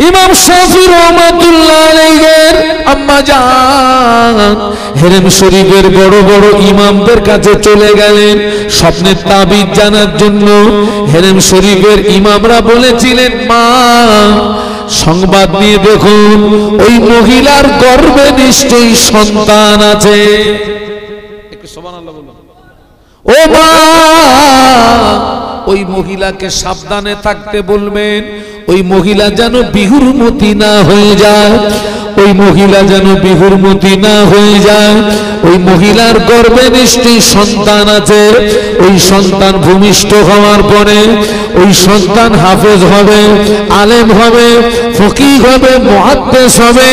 ইমাম শাফি রাহমাতুল্লাহ আলাইহির আম্মা জান হেরেম শরীফের বড় বড় ইমামদের কাছে চলে গেলেন স্বপ্নের তাবিজ জানার জন্য। হেরেম শরীফের ইমামরা বলেছিলেন, মা সংবাদ নিয়ে দেখুন, ওই মহিলার গর্ভে নিশ্চয়ই সন্তান আছে। একটু সুবহানাল্লাহ বলুন। ও মা, ওই মহিলাকে সাবধানে থাকতে বলবেন, ওই মহিলা যেন বিহুরমতি না হয়ে যায়, ওই মহিলা যেন বিহুরমতি না হয়ে যায়। ওই মহিলার গর্ভে নিশ্চয়ই সন্তান আছে। ওই সন্তান ভূমিষ্ঠ হওয়ার পরে ওই সন্তান হাফেজ হবে, আলেম হবে, ফকিহ হবে, মুহাদ্দিস হবে।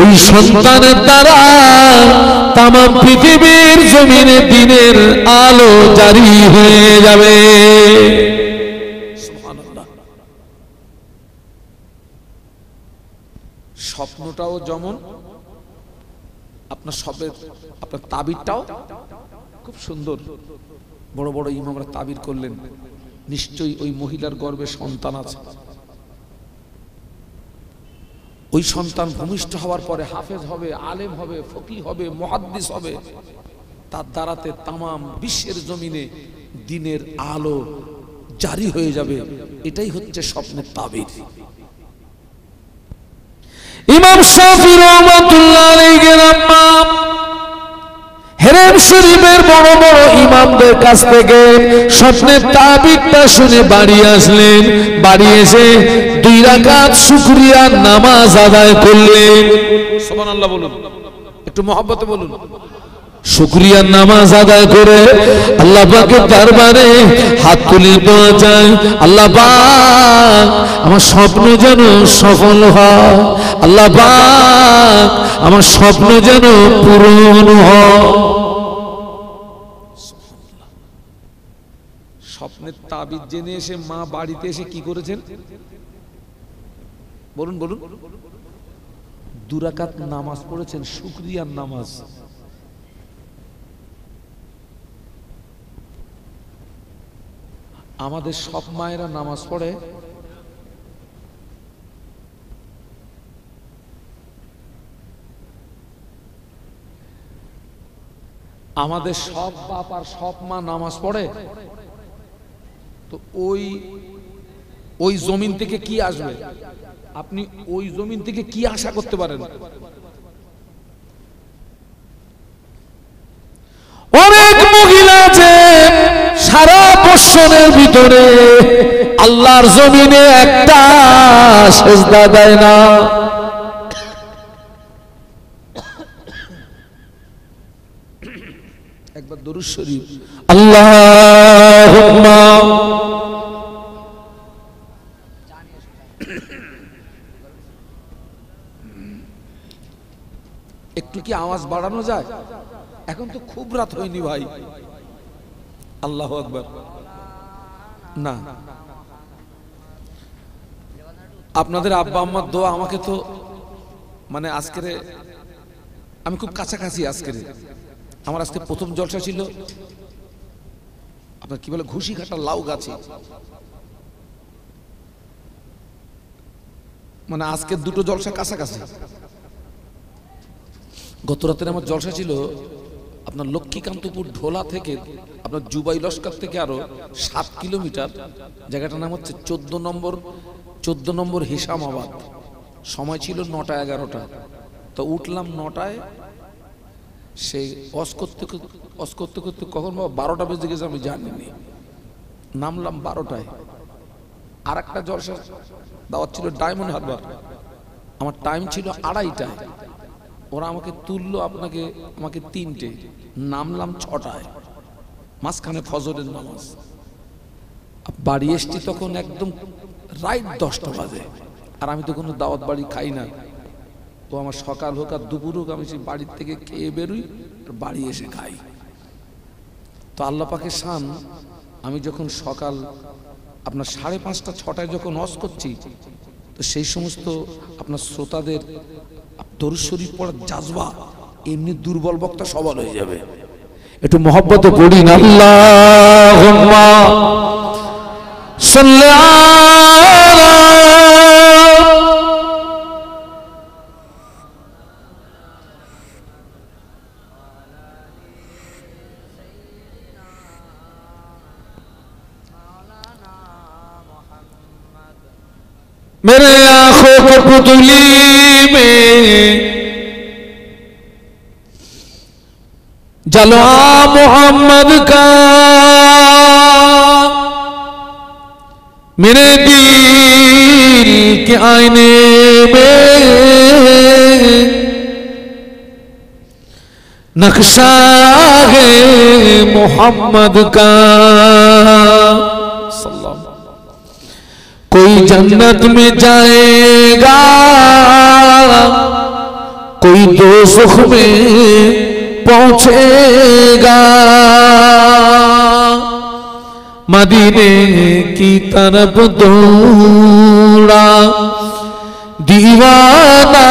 ওই সন্তানের দ্বারা তামাম পৃথিবীর জমিনে দিনের আলো জারি হয়ে যাবে। স্বপ্নটাও যেমন আপনার সবের, আপনার তাবিরটাও খুব সুন্দর। বড় বড় ইমামরা তাবির করলেন, নিশ্চয়ই ওই মহিলার গর্ভে সন্তান আছে। ওই সন্তান ভূমিষ্ঠ হওয়ার পরে হাফেজ হবে, আলেম হবে, ফকিহ হবে, মুহাদ্দিস হবে। তার দ্বারাতে তামাম বিশ্বের জমিনে দিনের আলো জারি হয়ে যাবে। এটাই হচ্ছে স্বপ্নের তাবির। ইমাম শাফি রাহমাতুল্লাহ আলাইহির আম্মা হেরেম শরীফের বড় বড় ইমামদের কাছ থেকে স্বপ্নের তাবিরটা শুনে বাড়ি আসলেন। বাড়ি এসে 2 রাকাত শুকরিয়ার নামাজ আদায় করলেন। সুবহানাল্লাহ বলুন, একটু মহব্বতে বলুন। শুকরিয়ার নামাজ আদায় করে আল্লাহ পাকের দরবারে হাত তুলে দোয়া চাই, আল্লাহ পাক আমার স্বপ্ন যেন সফল হয়, আল্লাহ পাক আমার স্বপ্ন যেন পূরণ হয়। স্বপ্নের তাবিজ জেনে এসে মা বাড়িতে এসে কি করেছেন বলুন বলুন? 2 রাকাত নামাজ পড়েছেন, শুকরিয়ার নামাজ। আমাদের সব মায়েরা নামাজ পড়ে, আমাদের সব বাপ আর সব মা নামাজ পড়ে। তো ওই জমিন থেকে কি আসবে? আপনি ওই জমিন থেকে কি আশা করতে পারেন? অনেক মহিলা আছে সারা বছরের ভিতরে আল্লাহর জমিনে একটা সেজদা দেয় না। একবার দরুদ শরীফ, আল্লাহুম্মা একটু কি আওয়াজ বাড়ানো যায়? এখন তো খুব রাত হয়নি ভাই। আল্লাহু আকবার। না, আপনাদের আব্বা আম্মার দোয়া আমাকে তো মানে আজকের আমি খুব কাছাকাছি। আজকের আমার আজকে প্রথম জলসা ছিল আপনার কি বলে ঘুষিঘাটা লাউ গাছে, মানে আজকের 2টো জলসা কাছাকাছি। গত রাতের আমার জলসা ছিল আপনার লক্ষ্মীকান্তপুর ঢোলা থেকে আপনার জুবাই লস্কর থেকে আরো 7 কিলোমিটার। জায়গাটার নাম হচ্ছে 14 নম্বর হিসামাবাদ। সময় ছিল 9টা 11টা। তো উঠলাম 9টায়, সেই অস করতে করতে কখন 12টা বেজে গেছে আমি জানিনি। নামলাম 12টায়। আর একটা জলসা দাওয়াত ছিল ডায়মন্ড হারবার, আমার টাইম ছিল 2:30টায়। ওরা আমাকে তুললো আমাকে 3টে, নামলাম 6টায়, মাঝখানে ফজরের নামাজ। বাড়ি এসছি তখন একদম রাইট 10টা বাজে। আর আমি তো কোনো দাওয়াত বাড়ি খাই না। তো আমার সকাল হোক আর দুপুর হোক আমি সেই বাড়ির থেকে খেয়ে বেরোই, বাড়ি এসে খাই। তো আল্লাহ পাকের শান, আমি যখন সকাল আপনার 5:30 6টায় যখন ওয়াজ করছি, তো সেই সমস্ত আপনার শ্রোতাদের দরুদ শরীফ পড়ার জাজবা, এমনি দুর্বল বক্তা সবল হয়ে যাবে। একটু মহব্বতে পড়ি না, আল্লাহুম্মা সাল্লি আলা मेरे आंखों को पुतली में जलवा मोहम्मद का, मेरे दिल के आईने में नक्शा है मोहम्मद का। कोई जन्नत में जाएगा, कोई दोज़ख में पहुंचेगा, मदीने की तरफ दौड़ा दीवाना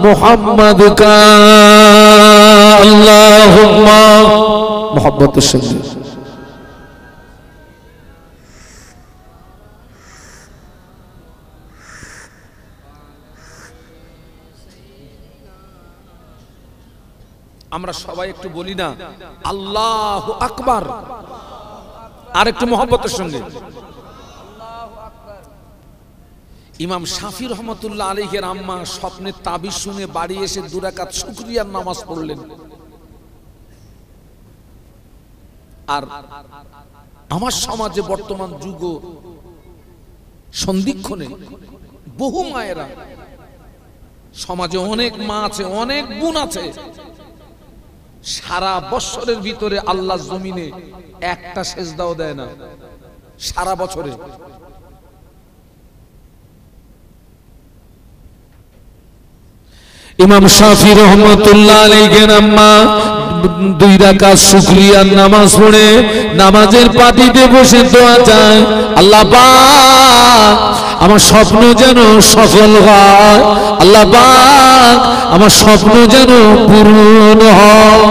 मोहम्मद का। अल्लाहुम्मा मोहब्बत से আমরা সবাই একটু বলি না আল্লাহু আকবার, আর একটু মোহব্বতের সঙ্গে। ইমাম শাফি রহমতুল্লাহ আলাইহির আম্মা স্বপ্নে তাবিজ শুনে বাড়ি এসে 2 রাকাত শুকরিয়ার নামাজ পড়লেন। আর আমার সমাজে বর্তমান যুগ সন্ধিক্ষণে বহু মায়েরা, সমাজে অনেক মা আছে, অনেক বোন আছে, সারা বছরের ভিতরে আল্লাহর জমিনে একটা সেজদাও দেয় না সারা বছরে। ইমাম শাফি রহমতুল্লাহ আলাইহির আম্মা 2 রাকাত শুকরিয়ার নামাজ পড়ে নামাজের পাটিতে বসে দোয়া চায়, আল্লাহ পাক আমার স্বপ্ন যেন সফল হয়, আল্লাহ পাক আমার স্বপ্ন যেন পূরণ হয়।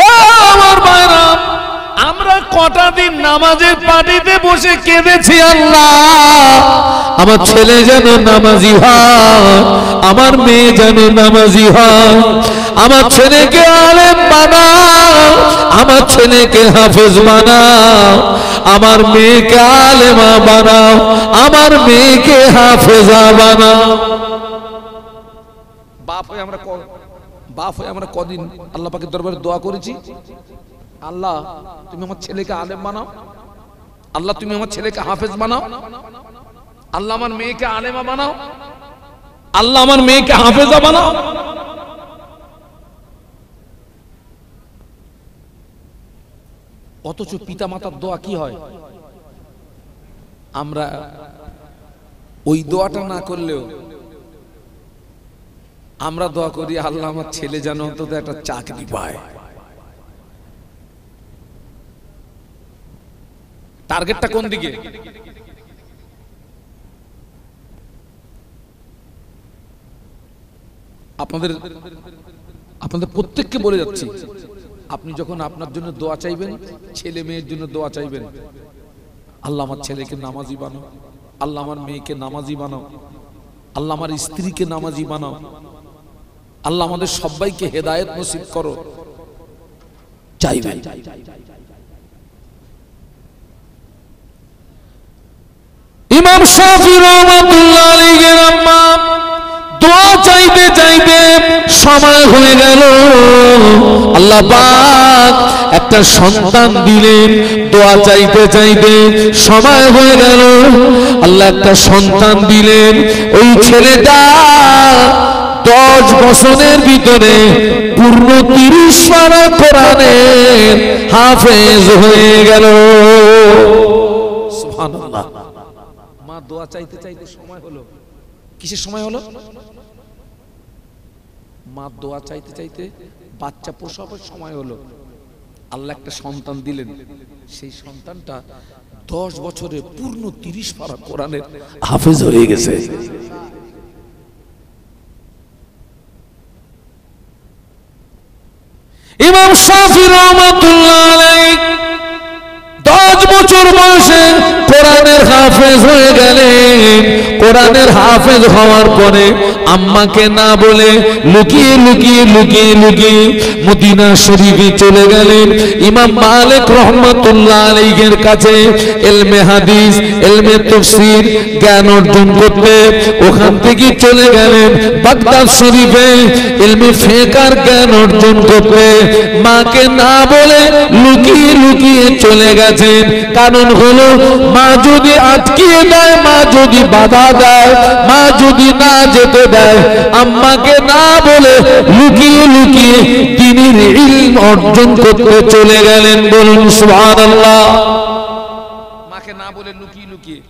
ও আমার ভাইরা, আমরা কটা দিন নামাজের পাটিতে বসে কেঁদেছি, আল্লাহ আমার ছেলে যেন নামাজি হয়, আমার মেয়ে যেন নামাজি হয়, আমার ছেলেকে আলেম বানাও, আমার ছেলেকে হাফেজ বানাও, আমার মেয়েকে আলেমা বানাও, আমার মেয়েকে হাফেজা বানাও। বাপ হয়ে আমরা কদিন আল্লাহ পাকের দরবারে দোয়া করেছি, আল্লাহ তুমি আমার ছেলেকে আলেম বানাও, আল্লাহ তুমি আমার ছেলেকে হাফেজ বানাও, আল্লাহ আমার মেয়েকে আলেমা বানাও, আল্লাহ আমার মেয়েকে হাফেজা বানাও। অথচ পিতা মাতার দোয়া কি হয়? আমরা ওই দোয়াটা না করলেও আমরা দোয়া করি, আল্লাহ আমার ছেলে যেন অন্তত একটা চাকরি পায়। টার্গেটটা কোন দিকে? আপনাদের প্রত্যেককে বলে যাচ্ছি, আপনি যখন আপনার জন্য দোয়া চাইবেন, ছেলে মেয়ের জন্য দোয়া চাইবেন, আল্লাহ আমার ছেলেকে নামাজি বানাও, আল্লাহ আমার মেয়েকে নামাজি বানাও, আল্লাহ আমার স্ত্রীকে নামাজি বানাও, আল্লাহ আমাদের সবাইকে হেদায়েত নসিব করো, চাইবেন। ইমাম শাফি রাহমাতুল্লাহ আলাইহির আম্মা দোয়া চাইতে চাইতে সময় হয়ে গেল, আল্লাহ পাক একটা সন্তান দিলেন। দোয়া চাইতে চাইতে সময় হয়ে গেল, আল্লাহ একটা সন্তান দিলেন। ওই ছেলেটা 10 বছরের ভিতরে পূর্ণ 30 পারা কোরআনের হাফেজ হয়ে গেল। সুবহানাল্লাহ। মা দোয়া চাইতে চাইতে সময় হলো, কিসের সময় হলো? মা দোয়া চাইতে চাইতে বাচ্চা প্রসবের সময় হলো, আল্লাহ একটা সন্তান দিলেন। সেই সন্তানটা 10 বছরে পূর্ণ 30 পারা কোরআনের হাফেজ হয়ে গেছে। ইমাম শাফি রাহমাতুল্লাহ আলাইহি 10 বছর বয়সে কোরআনের হাফেজ হয়ে গেলেন। কোরআনের হাফেজ হওয়ার পরে আম্মাকে না বলে লুকিয়ে লুকিয়ে লুকিয়ে লুকিয়ে মদিনা শরীফে চলে গেলেন ইমাম মালিক রহমাতুল্লাহ আলাইহির কাছে ইলমে হাদিস, ইলমে তাফসীর জ্ঞান অর্জন করতে। ওখান থেকে চলে গেলেন বাগদাদ শরীফে ইলমে ফিকহের জ্ঞান অর্জন করতে। মাকে না বলে লুকিয়ে লুকিয়ে চলে গেছেন। কারণ হলো মা যদি আটকিয়ে দেয়, মা যদি বাধা দেয়, মা যদি না যেতে দেয়, আম্মাকে না বলে লুকিয়ে লুকিয়ে দ্বীনের ইলম অর্জন করতে চলে গেলেন। বলুন সুবহানাল্লাহ। মাকে না বলে লুকিয়ে লুকিয়ে,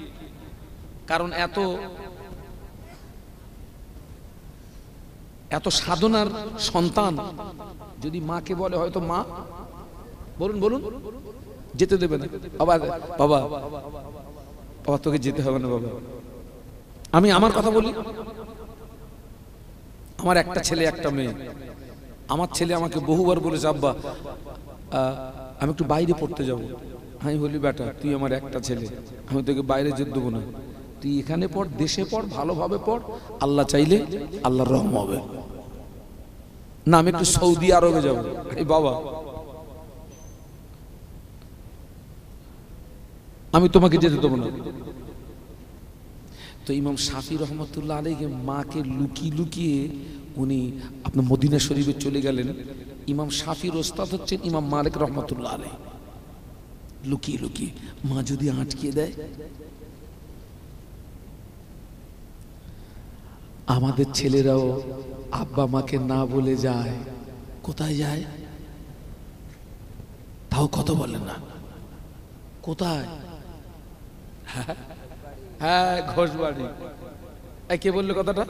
কারণ এত সাধনার সন্তান যদি মাকে বলে, হয়তো মা বলুন বলুন যেতে দেবে না। বাবা বাবা বাবা তোকে যেতে হবে না বাবা। আমি আমার কথা বলি, আমার একটা ছেলে একটা মেয়ে। আমার ছেলে আমাকে বহুবার বলেছে, আব্বা আমি একটু বাইরে পড়তে যাব। আমি বলি, বেটা তুই আমার একটা ছেলে, আমি তোকে বাইরে যেতে দেবো না। তুই এখানে পড়, দেশে পড়, ভালোভাবে পড়, আল্লাহ চাইলে আল্লাহর রহম হবে। না আমি একটু সৌদি আরবে যাবো। এই বাবা আমি তোমাকে যেতে দেবো না। তো ইমাম শাফি রহমতুল্লাহ আলাইহি মাকে লুকিয়ে লুকিয়ে উনি আপনার মদিনা শরীফে চলে গেলেন। ইমাম শাফির ওস্তাদ হচ্ছেন ইমাম মালিক রহমতুল্লাহ আলাইহি। লুকিয়ে লুকিয়ে, মা যদি আটকে দেয়। আমাদের ছেলেরাও আব্বা মাকে না বলে যায়। কোথায় যায়? তাও কথা বলে না। কোথায়? হ্যাঁ ঘোষবাড়ি। কে বললো কথাটা?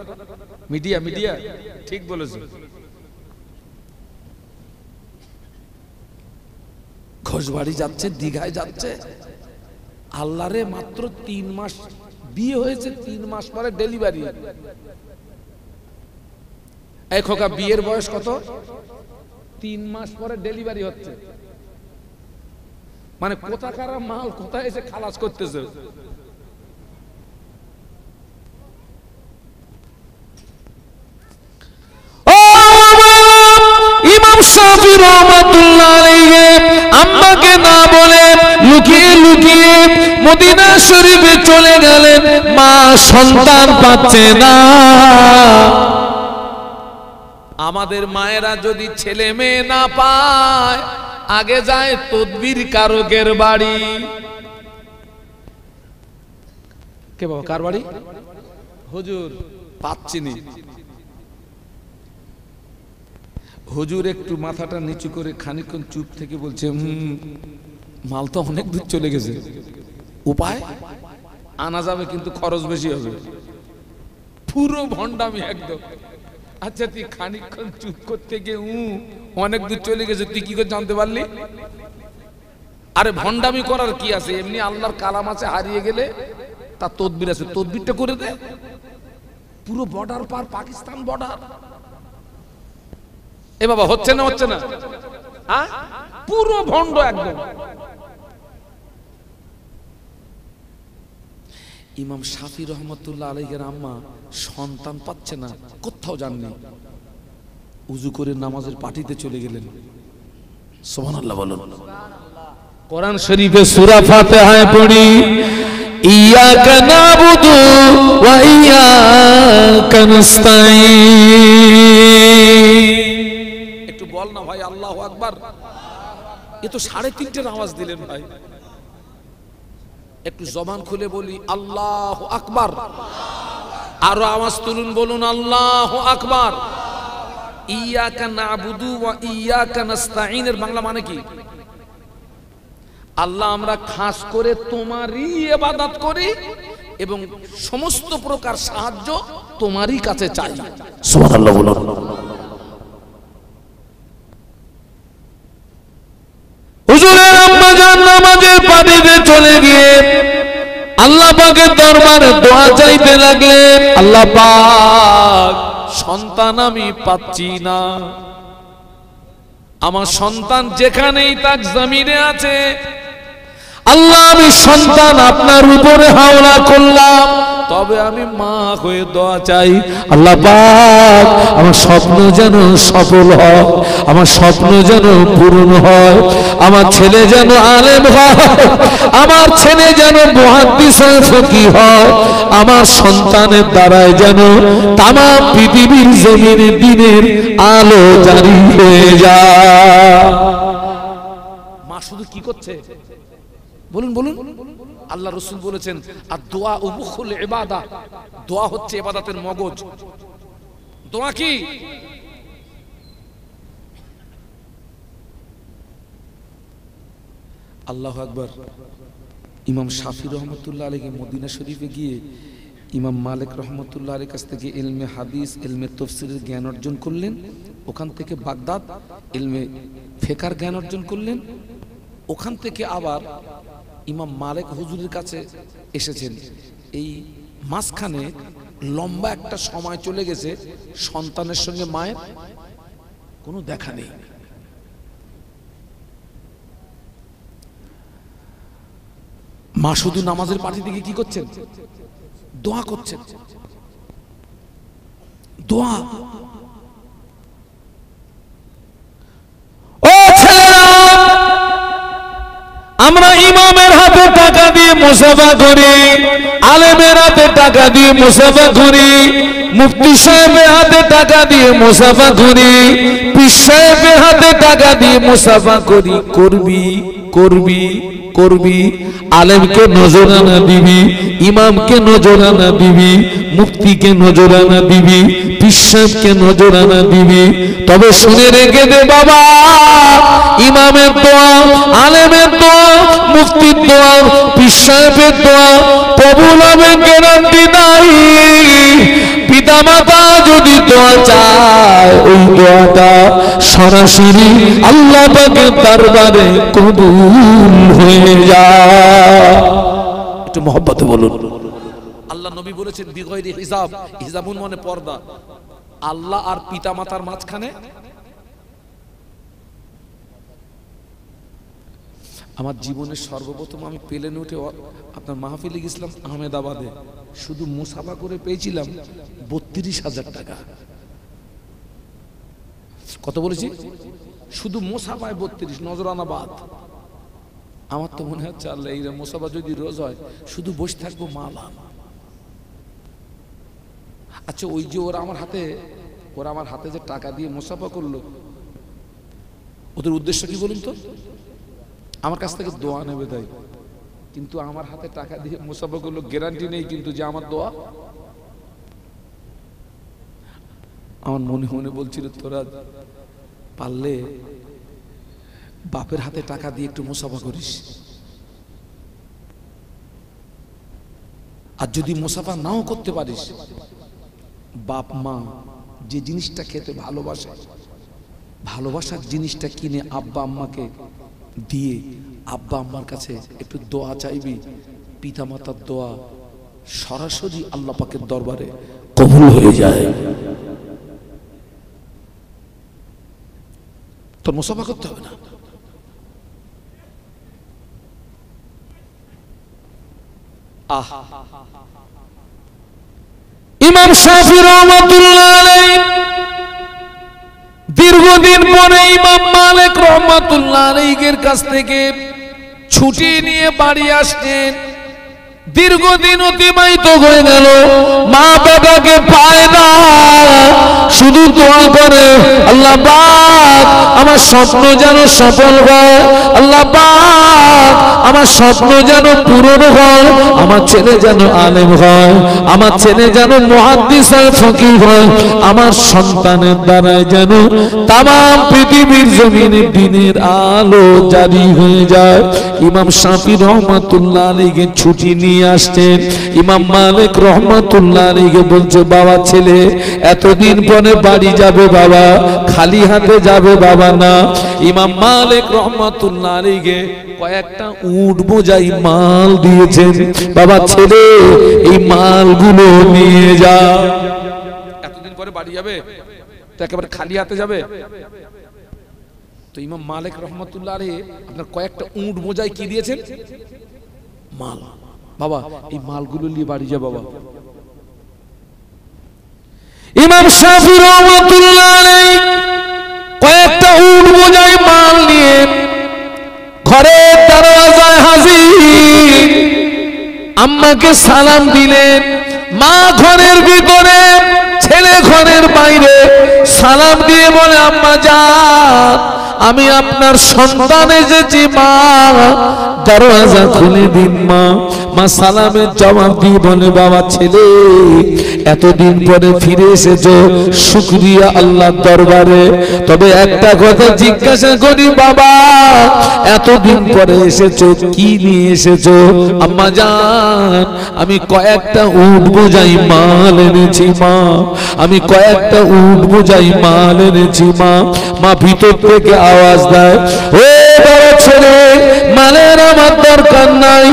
মিডিয়া মিডিয়া ঠিক বলেছে। ঘোষবাড়ি যাচ্ছে, দীঘায় যাচ্ছে। আল্লাহরে মাত্র 3 মাস বিয়ে হয়েছে, 3 মাস পরে ডেলিভারি। এই খোকা বিয়ের বয়স কত? 3 মাস পরে ডেলিভারি হচ্ছে। মানে কোথাকার মাল কোথায় এসে খালাস করতেছে। ইমাম শাফি রাহমাতুল্লাহ আলাইহি আম্মাকে না বলে লুকিয়ে লুকিয়ে মদিনা শরীফে চলে গেলেন। মা সন্তান পাচ্ছে না। আমাদের মায়েরা যদি ছেলে মেয়ে না পায়, আগে যায় তদবির কারকের বাড়ি। কে বাবা কার বাড়ি? হুজুর পাচ্ছিনি। হুজুর একটু মাথাটা নিচু করে খানিকক্ষণ চুপ থেকে বলছে, মাল তো অনেক দূর চলে গেছে, উপায় আনা যাবে কিন্তু খরচ বেশি হবে। পুরো ভণ্ডামি একদম। আচ্ছা তুই খানিকক্ষণ চুপ করতে গিয়ে অনেক দূর চলে গেছে, তুই কি করে জানতে পারলি? আরে ভণ্ডামি করার কি আছে? এমনি আল্লাহর কালাম আছে, হারিয়ে গেলে তার তদবির আছে, তদবিরটা করে দে। পুরো বর্ডার পার, পাকিস্তান বর্ডার। এ বাবা হচ্ছে না হচ্ছে না? পুরো ভণ্ড একদম। ইমাম শাফি রহমতুল্লাহ আলাইহির আম্মা সন্তান পাচ্ছে না, কোথাও যাননি। উজু করে নামাজের পাটিতে চলে গেলেন। সুবহানাল্লাহ বলুন। কোরআন শরীফে সূরা ফাতিহায় পড়ি, ইয়াকা নাবুদু ওয়া ইয়াকা নাস্তাঈন। একটু বল না ভাই আল্লাহু আকবার। এ তো 3:30টার আওয়াজ দিলেন ভাই। একটু জবান খুলে বলি আল্লাহু আকবার। আরো আওয়াজ তুলুন, বলুন আল্লাহু আকবার। ইয়াকা নাবুদু ওয়া ইয়াকা নাস্তাঈনের বাংলা মানে কি? আল্লাহ আমরা খাস করে তোমারই ইবাদত করি এবং সমস্ত প্রকার সাহায্য তোমারই কাছে চাই। সুবহানাল্লাহ বলুন। হুজুরের আম্মা জান নামাজের পাটিতে চলে গিয়ে আল্লাহ পাকের দরবারে দোয়া চাইতে লাগলেন, আল্লাহ পাক সন্তান আমি পাচ্ছি না, আমার সন্তান যেখানেই তাক জমিনে আছে আল্লাহ আমি সন্তান আপনার উপরে হাওলা করলাম, তবে আমি মা হয়ে দোয়া চাই, আল্লাহ পাক আমার স্বপ্ন যেন সফল হয়, আমার স্বপ্ন যেন পূরণ হয়, আমার ছেলে যেন আলেম হয়, আমার ছেলে যেন মুহাদ্দিস ফকিহ হয়, আমার সন্তানের দ্বারাই যেন তামাম পৃথিবীর জমিনে দ্বীনের আলো জারি হয়ে যায়। মা শুধু কি করছে বলুন বলুন? আল্লাহ রাসূল বলেছেন আর দোয়া ও মুখুল ইবাদা, দোয়া হচ্ছে ইবাদতের মগজ। দোয়া কি? আল্লাহু আকবার। ইমাম শাফি রহমতুল্লাহ আলাইহি মদিনা শরীফে গিয়ে ইমাম মালিক রহমতুল্লাহ আলাইহির কাছ থেকে ইলমে হাদিস, ইলমে তাফসীরের জ্ঞান অর্জন করলেন। ওখান থেকে বাগদাদ ইলমে ফিকহের জ্ঞান অর্জন করলেন। ওখান থেকে আবার ইমাম মালিক হুজুরের কাছে এসেছেন। এই মাঝখানে লম্বা একটা সময় চলে গেছে, সন্তানের সঙ্গে মায়ের কোনো দেখা নেই। মা শুধু নামাজের পাটি দিকে কি করছেন? দোয়া করছেন। দোয়া। ও ছেলেরা, আমরা ইমামের হাতে টাকা দিয়ে মুসাফা করি, আলেমের হাতে টাকা দিয়ে মুসাফা করি, মুফতি সাহেবের হাতে টাকা দিয়ে মুসাফা করি, পীর সাহেবের হাতে টাকা দিয়ে মুসাফা করি। করবি করবি করবি, আলেমকে নজরানা দিবি, ইমামকে নজরানা দিবি, মুফতিকে নজরানা দিবি, পীর সাহেবকে নজরানা দিবি। তবে শুনে রেখে দে বাবা, ইমামের দোয়া, আলেমের দোয়া, মুফতির দোয়া, পীর সাহেবের দোয়া কবুল হবে গ্যারান্টি নাই। পিতামাতা যদি দোয়া চায়, ওই দোয়াটা সরাসরি আল্লাহ পাকের দরবারে কবুল হয়ে যায়। একটু মহব্বতে বলুন। আল্লাহ নবী বলেছেন বিগয়রি হিসাব, হিসাবুন মানে পর্দা। আল্লাহ আর পিতামাতার মাঝখানে আমার জীবনের সর্বপ্রথম আমি প্লেনে উঠে আপনার মাহফিলে গেছিলাম আহমেদাবাদে, শুধু মুসাফা করে পেয়েছিলাম 32,000 টাকা। কত বলেছি? শুধু মুসাফায় 32, নজরানা বাদ। আমার তো মনে হচ্ছে আল্লাহ এই মুসাফা যদি রোজ হয় শুধু বসে থাকবো মালা। আচ্ছা ওই যে ওরা আমার হাতে যে টাকা দিয়ে মুসাফা করলো, ওদের উদ্দেশ্য কি বলুন তো? আমার কাছ থেকে দোয়া নেবে তাই। কিন্তু আমার হাতে টাকা দিয়ে মুসাফা করলো, গ্যারান্টি নেই কিন্তু যে আমার দোয়া। আমার মনে মনে বলছিল তোরা পারলে বাপের হাতে টাকা দিয়ে একটু মুসাফা করিস, আর যদি মুসাফা নাও করতে পারিস, বাপ মা যে জিনিসটা খেতে ভালোবাসে, ভালোবাসার জিনিসটা কিনে আব্বা আম্মাকে দিয়ে আব্বা আম্মার কাছে একটু দোয়া চাইবি। পিতা মাতার দোয়া সরাসরি আল্লাহ পাকের দরবারে কবুল হয়ে যায়। তোর মুসাফা করতে হবে না। ইমাম শাফি রহমাতুল্লাহ আলাইহি দীর্ঘদিন পরে ইমাম মালিক রহমাতুল্লাহ আলাইহির কাছ থেকে ছুটি নিয়ে বাড়ি আসতেন। দীর্ঘদিন অতিবাহিত হয়ে গেল, মা বাবাকে পায় না, শুধু দোয়া করে আল্লাহ পাক আমার স্বপ্ন যেন সফল হয়, আল্লাহ পাক আমার স্বপ্ন যেন পূরণ হয়, আমার ছেলে যেন আলেম হয়, আমার ছেলে যেন মুহাদ্দিস আর ফকিহ হয়, আমার সন্তানের দ্বারাই যেন তামাম পৃথিবীর জমিনে দ্বীনের আলো জারি হয়ে যায়। ইমাম শাফি রহমাতুল্লাহ আলাইহি ছুটি নিয়ে আসছেন। ইমাম মালিক রহমাতুল্লাহ আলাইহি বলছে, বাবা ছেলে এতদিন পরে বাড়ি যাবে বাবা, খালি হাতে যাবে বাবা না। ইমাম মালিক রহমাতুল্লাহ আলাইহি কয়েকটা উট বোঝাই মাল দিয়েছেন, বাবা ছেলে এই মালগুলো নিয়ে যা। এতদিন পরে বাড়ি যাবে তো একেবারে খালি হাতে যাবে? তো ইমাম মালিক রহমতুল্লাহ আলাইহি আপনার কয়েকটা উট বোঝাই কি দিয়েছেন? মাল। বাবা এই মালগুলো নিয়ে বাড়ি যা বাবা। ইমাম শাফি রহমাতুল্লাহ আলাইহি কয়েকটা উট বোঝাই মাল নিয়ে ঘরের দরজায় হাজির। আম্মাকে সালাম দিলেন। মা ঘরের ভিতরে, ছেলে ঘরের বাইরে। সালাম দিয়ে বলে, আম্মা যান, আমি আপনার সন্তান এসেছি মা, দরজা খুলে দিন মা। মা সালামের জবাব দিয়ে বলে, বাবা ছেলে, এতদিন পরে ফিরে এসেছো, শুকরিয়া আল্লাহর দরবারে। তবে একটা কথা জিজ্ঞাসা করি বাবা, এতদিন পরে এসেছো, কি নিয়ে এসেছো? আম্মা জান, আমি কয়েকটা উট বোঝাই মাল এনেছি মা, আমি কয়েকটা উট বোঝাই মাল এনেছি মা। মা ভিতর থেকে আওয়াজ দেয়, ও বড় ছেলে, মালের আমার দরকার নাই,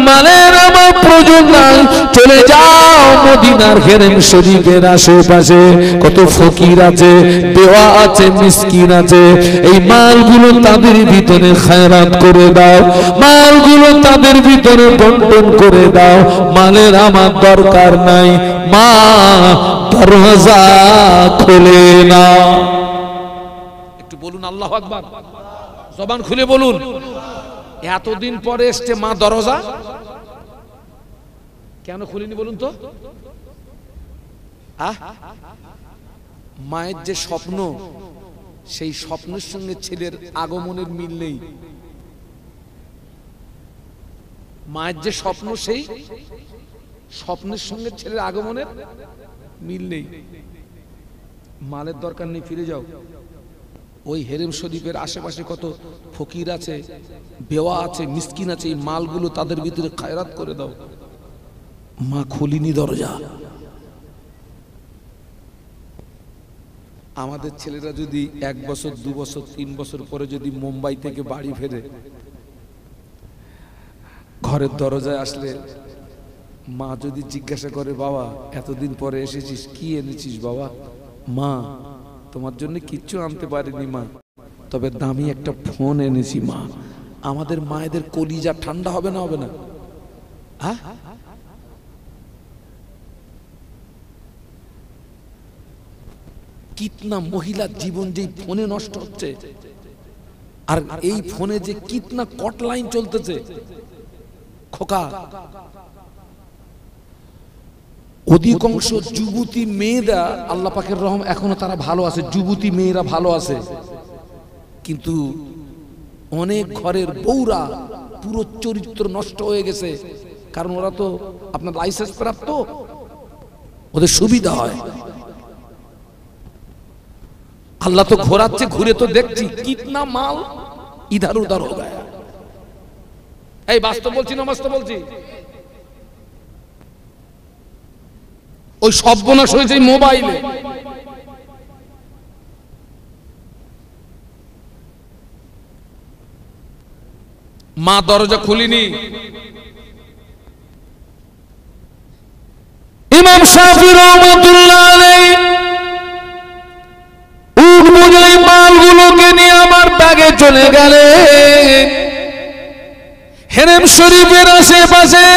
মালের আমার প্রয়োজন নাই, চলে যাও মদিনার হেরেম শরীফের আশেপাশে কত ফকির আছে, বেওয়া আছে, মিসকিন আছে, এই মালগুলো তাদের ভিতরে খায়রাত করে দাও, মালগুলো তাদের ভিতরে বন্টন করে দাও, মালের আমার দরকার নাই। মা দরজা খোলে না। একটু বলুন আল্লাহু আকবার, জবান খুলে বলুন। এতদিন পরে এসছে মা, দরজা কেন খুলিনি বলুন তো? মায়ের যে স্বপ্ন, সেই স্বপ্নের সঙ্গে ছেলের আগমনের মিল নেই। মায়ের যে স্বপ্ন, সেই স্বপ্নের সঙ্গে ছেলের আগমনের মিল নেই। মালের দরকার নেই, ফিরে যাও। ওই হেরেম শরীফের আশেপাশে কত ফকির আছে, বেওয়া আছে, মিসকিন আছে, এই মালগুলো তাদের ভিতরে খায়রাত করে দাও। মা খুলিনি দরজা। আমাদের ছেলেরা যদি 1 বছর 2 বছর 3 বছর পরে যদি মুম্বাই থেকে বাড়ি ফেরে, ঘরের দরজায় আসলে মা যদি জিজ্ঞাসা করে, বাবা এতদিন পরে এসেছিস, কি এনেছিস বাবা? মা তোমার জন্য কিচ্ছু আনতে পারিনি মা, তবে দামি একটা ফোন এনেছি মা। আমাদের মায়েদের কলিজা ঠান্ডা হবে না? হবে না? কিতনা মহিলার জীবন যেই ফোনে নষ্ট হচ্ছে, আর এই ফোনে যে কিতনা কট লাইন চলতেছে। খোকা, অধিকাংশ যুবতী মেয়েরা, আল্লাহ পাকের রহম, এখনো তারা ভালো আছে, যুবতী মেয়েরা ভালো আছে, কিন্তু অনেক ঘরের বউরা পুরো চরিত্র নষ্ট হয়ে গেছে। কারণ ওরা তো আপনার লাইসেন্স প্রাপ্ত, ওদের সুবিধা হয়। আল্লাহ তো ঘোরাচ্ছে, ঘুরে তো দেখছি কিতনা মাল ইধার উধার হয়ে গয়া। এই বাস্তব বলছি না বাস্তব বলছি? ওই সর্বনাশ হয়েছে মোবাইলে। মা দরজা খুলিনি। ইমাম শাফি রহমাতুল্লাহ আলাইহি উট বোঝাই মালগুলোকে নিয়ে আমার ব্যাগে চলে গেলেন। হেরেম শরীফের আশেপাশে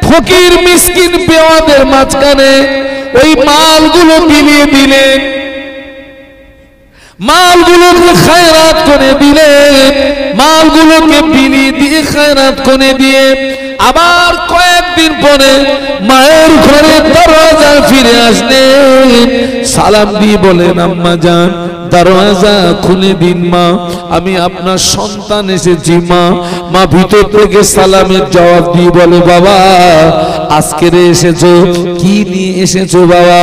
ফকির মিসকিন বেওয়াদের মাঝখানে ওই মালগুলো বিলিয়ে দিলেন, মালগুলোকে খায়রাত করে দিলেন, মালগুলোকে বিলিয়ে দিয়ে খায়রাত করে দিয়ে আবার কয়েকদিন পরে মায়ের ঘরে দরজায় ফিরে আসলেন। সালাম দিয়ে বলেন, আম্মা জান দরজা খুলে দিন মা, আমি আপনার সন্তান এসেছি মা। মা ভিতর থেকে সালামের জবাব দিয়ে বলে, বাবা আজকে এসেছো, কি নিয়ে এসেছো বাবা?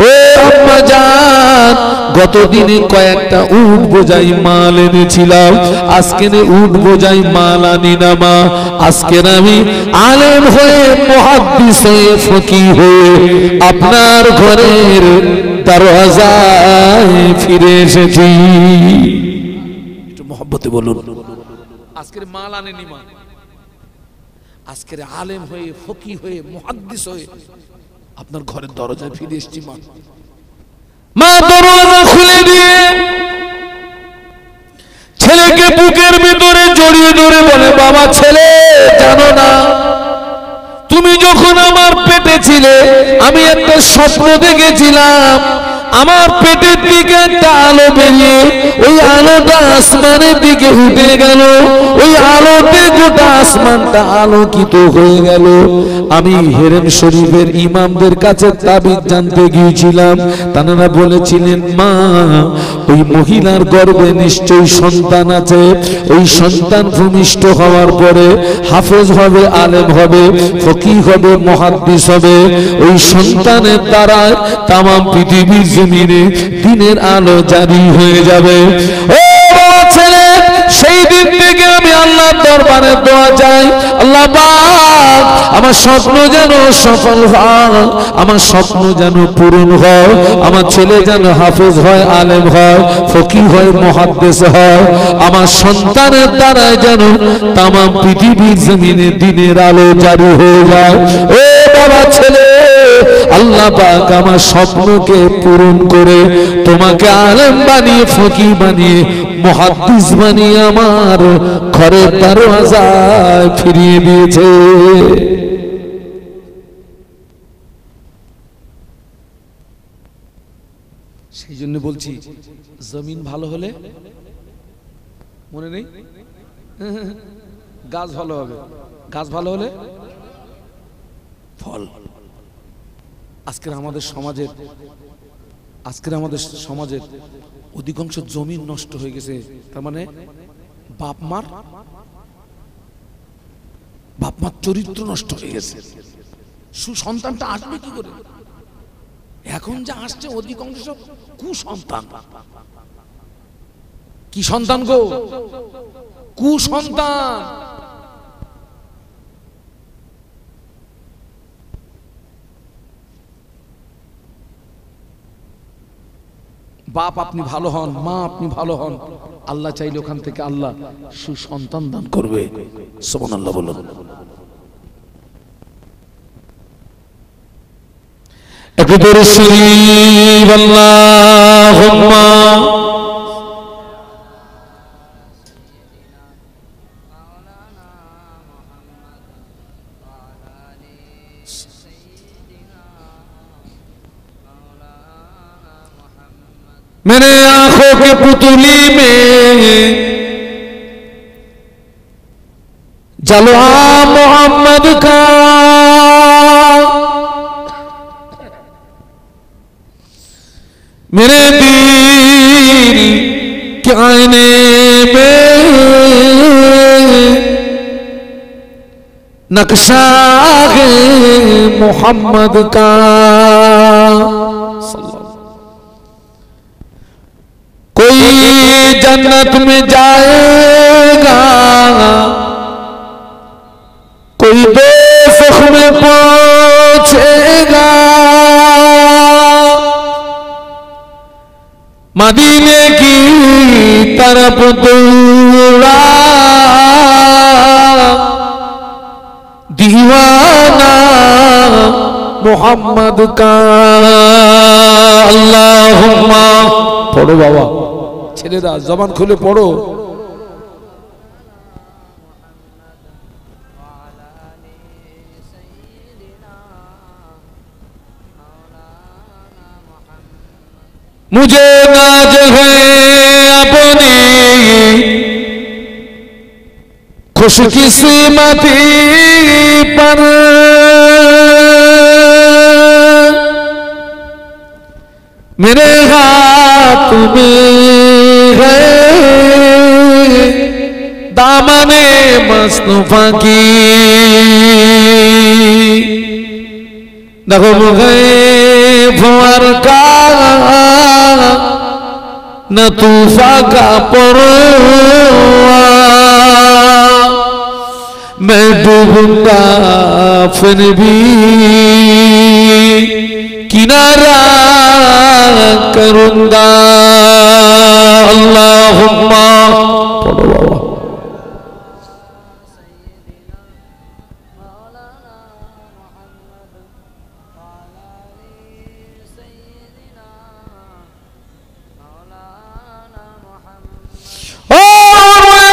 ও আম্মা জান, গতদিনে কয়েকটা উট বোঝাই মাল এনেছিলাম, আজকে উট বোঝাই মাল আনি না মা। আজকে আমি আলেম হয়ে, মুহাদ্দিস হয়ে, ফকিহ হয়ে আপনার ঘরের দরজায় ফিরে এসেছি। একটু মহব্বতে বলুন। আজকের মাল আনেনি মা, আজকের আলেম হয়ে, ফকিহ হয়ে, মুহাদ্দিস হয়ে আপনার ঘরের দরজায় ফিরে এসেছি মা। মা দরজা খুলে দিয়ে বুকের ভিতরে জড়িয়ে ধরে বলে, বাবা ছেলে, জানো না তুমি যখন আমার পেটে ছিলে আমি একটা স্বপ্ন দেখেছিলাম, আমার পেটের দিকে একটা আলো বেরিয়ে ওই আলোটা আসমানের দিকে উঠে গেল, ওই আলোতে গোটা আসমানটা আলোকিত হয়ে গেল। আমি হেরেম শরীফের ইমামদের কাছে তাবিজ জানতে গিয়েছিলাম, তারা বলেছিলেন মা ওই মহিলার গর্ভে নিশ্চয়ই সন্তান আছে, ওই সন্তান ভূমিষ্ঠ হওয়ার পরে হাফেজ হবে, আলেম হবে, ফকিহ হবে, মুহাদ্দিস হবে, ওই সন্তানের দ্বারা তামাম পৃথিবীর জমিনে দিনের আলো জারি হয়ে যাবে। ও ছেলে, সেই দিন থেকে আমি আল্লাহর দরবারে দোয়া চাই, আল্লাহ পাক আমার স্বপ্ন যেন সফল হয়, আমার স্বপ্ন যেন পূরণ হয়, আমার ছেলে যেন হাফেজ হয়, আলেম হয়, ফকিহ হয়, মুহাদ্দিস হয়, আমার সন্তানের দ্বারা যেন তামাম পৃথিবীর জমিনে দিনের আলো জারি হয়ে যায়। ও বাবা ছেলে, আল্লাহ পাক আমার স্বপ্নকে পূরণ করে তোমাকে আলেম বানিয়ে, ফকিহ বানিয়ে, মুহাদ্দিস বানিয়ে আমার ঘরের দরওয়াজায় ফিরিয়ে দিয়েছে। সেই জন্য বলছি, জমিন ভালো হলে, মনে নেই, গাছ ভালো হবে, গাছ ভালো হলে ফল। আজকের আমাদের সমাজের অধিকাংশ জমিন নষ্ট হয়ে গেছে, তার মানে বাপ মার চরিত্র নষ্ট হয়ে গেছে। সুসন্তানটা আসবে কি করে? এখন যা আসছে অধিকাংশ কুসন্তান। কি সন্তান গো? কুসন্তান। বাপ আপনি ভালো হন, মা আপনি ভালো হন, আল্লাহ চাইলে ওখান থেকে আল্লাহ সুসন্তান দান করবে। সুবহানাল্লাহ বলুন। একটু দরুদ শরীফ আল্লাহুম্মা मेरे आंखों के पुतली में जलवा मोहम्मद का, मेरे दिल के आईने में नक्शा है मोहम्मद का। कोई जन्नत में जाएगा, कोई दोज़ख में पहुंचेगा, मदीने की तरफ दौड़ा दीवाना मोहम्मद का। अल्लाहुम्मा पढ़ो बाबा, ছেলেরা জবান খুলে পড়ো। मुझे नाज है अपनी खुशकिस्मती पर, मेरे हाथ में है दामने मुस्तफा की, नगम गए फुवर का न तूफा का परवा, मैं डूबूंगा फिर भी किनारा करूंगा। अल्लाहुम्मा पढ़ो बाबा। और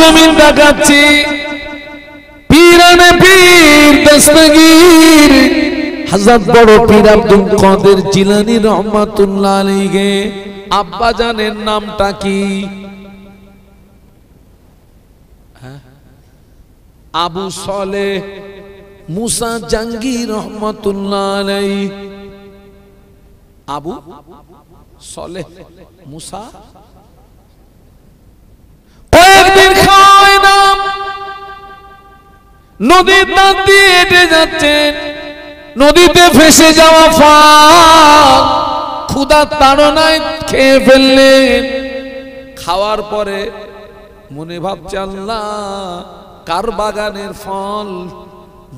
জমিন দেখাচ্ছি পীরানে পীর দস্তগীর হযরত বড় পীর আব্দুল কাদের জিলানী রহমাতুল্লাহ আলাইহি আব্বা জানের নামটা কি? আবু সালেহ মুসা জাহাঙ্গীর রহমাতুল্লাহ আলাইহি। আবু সালেহ মুসা কয়েকদিন খায় না, নদীর ধার দিয়ে হেঁটে যাচ্ছেন, নদীতে ভেসে যাওয়া ফল ক্ষুধার তাড়নায় খেয়ে ফেললেন। খাওয়ার পরে মনে ভাবছে আল্লাহ কার বাগানের ফল,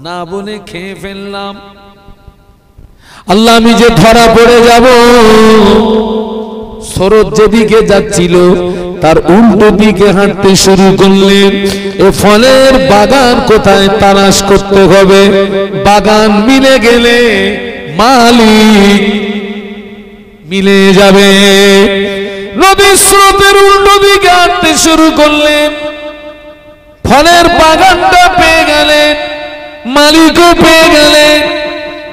না বলে খেয়ে ফেললাম, আল্লাহ আমি যে ধরা পড়ে যাব। স্রোত যেদিকে যাচ্ছিল তার উল্টো দিকে হাঁটতে শুরু করলেন। এ ফলের বাগান কোথায় তালাশ করতে হবে, বাগান মিলে গেলে মালিক মিলে যাবে। নদীর স্রোতের উল্টো দিকে হাঁটতে শুরু করলেন, ফলের বাগানটা পেয়ে গেলেন, মালিকও পেয়ে গেলেন।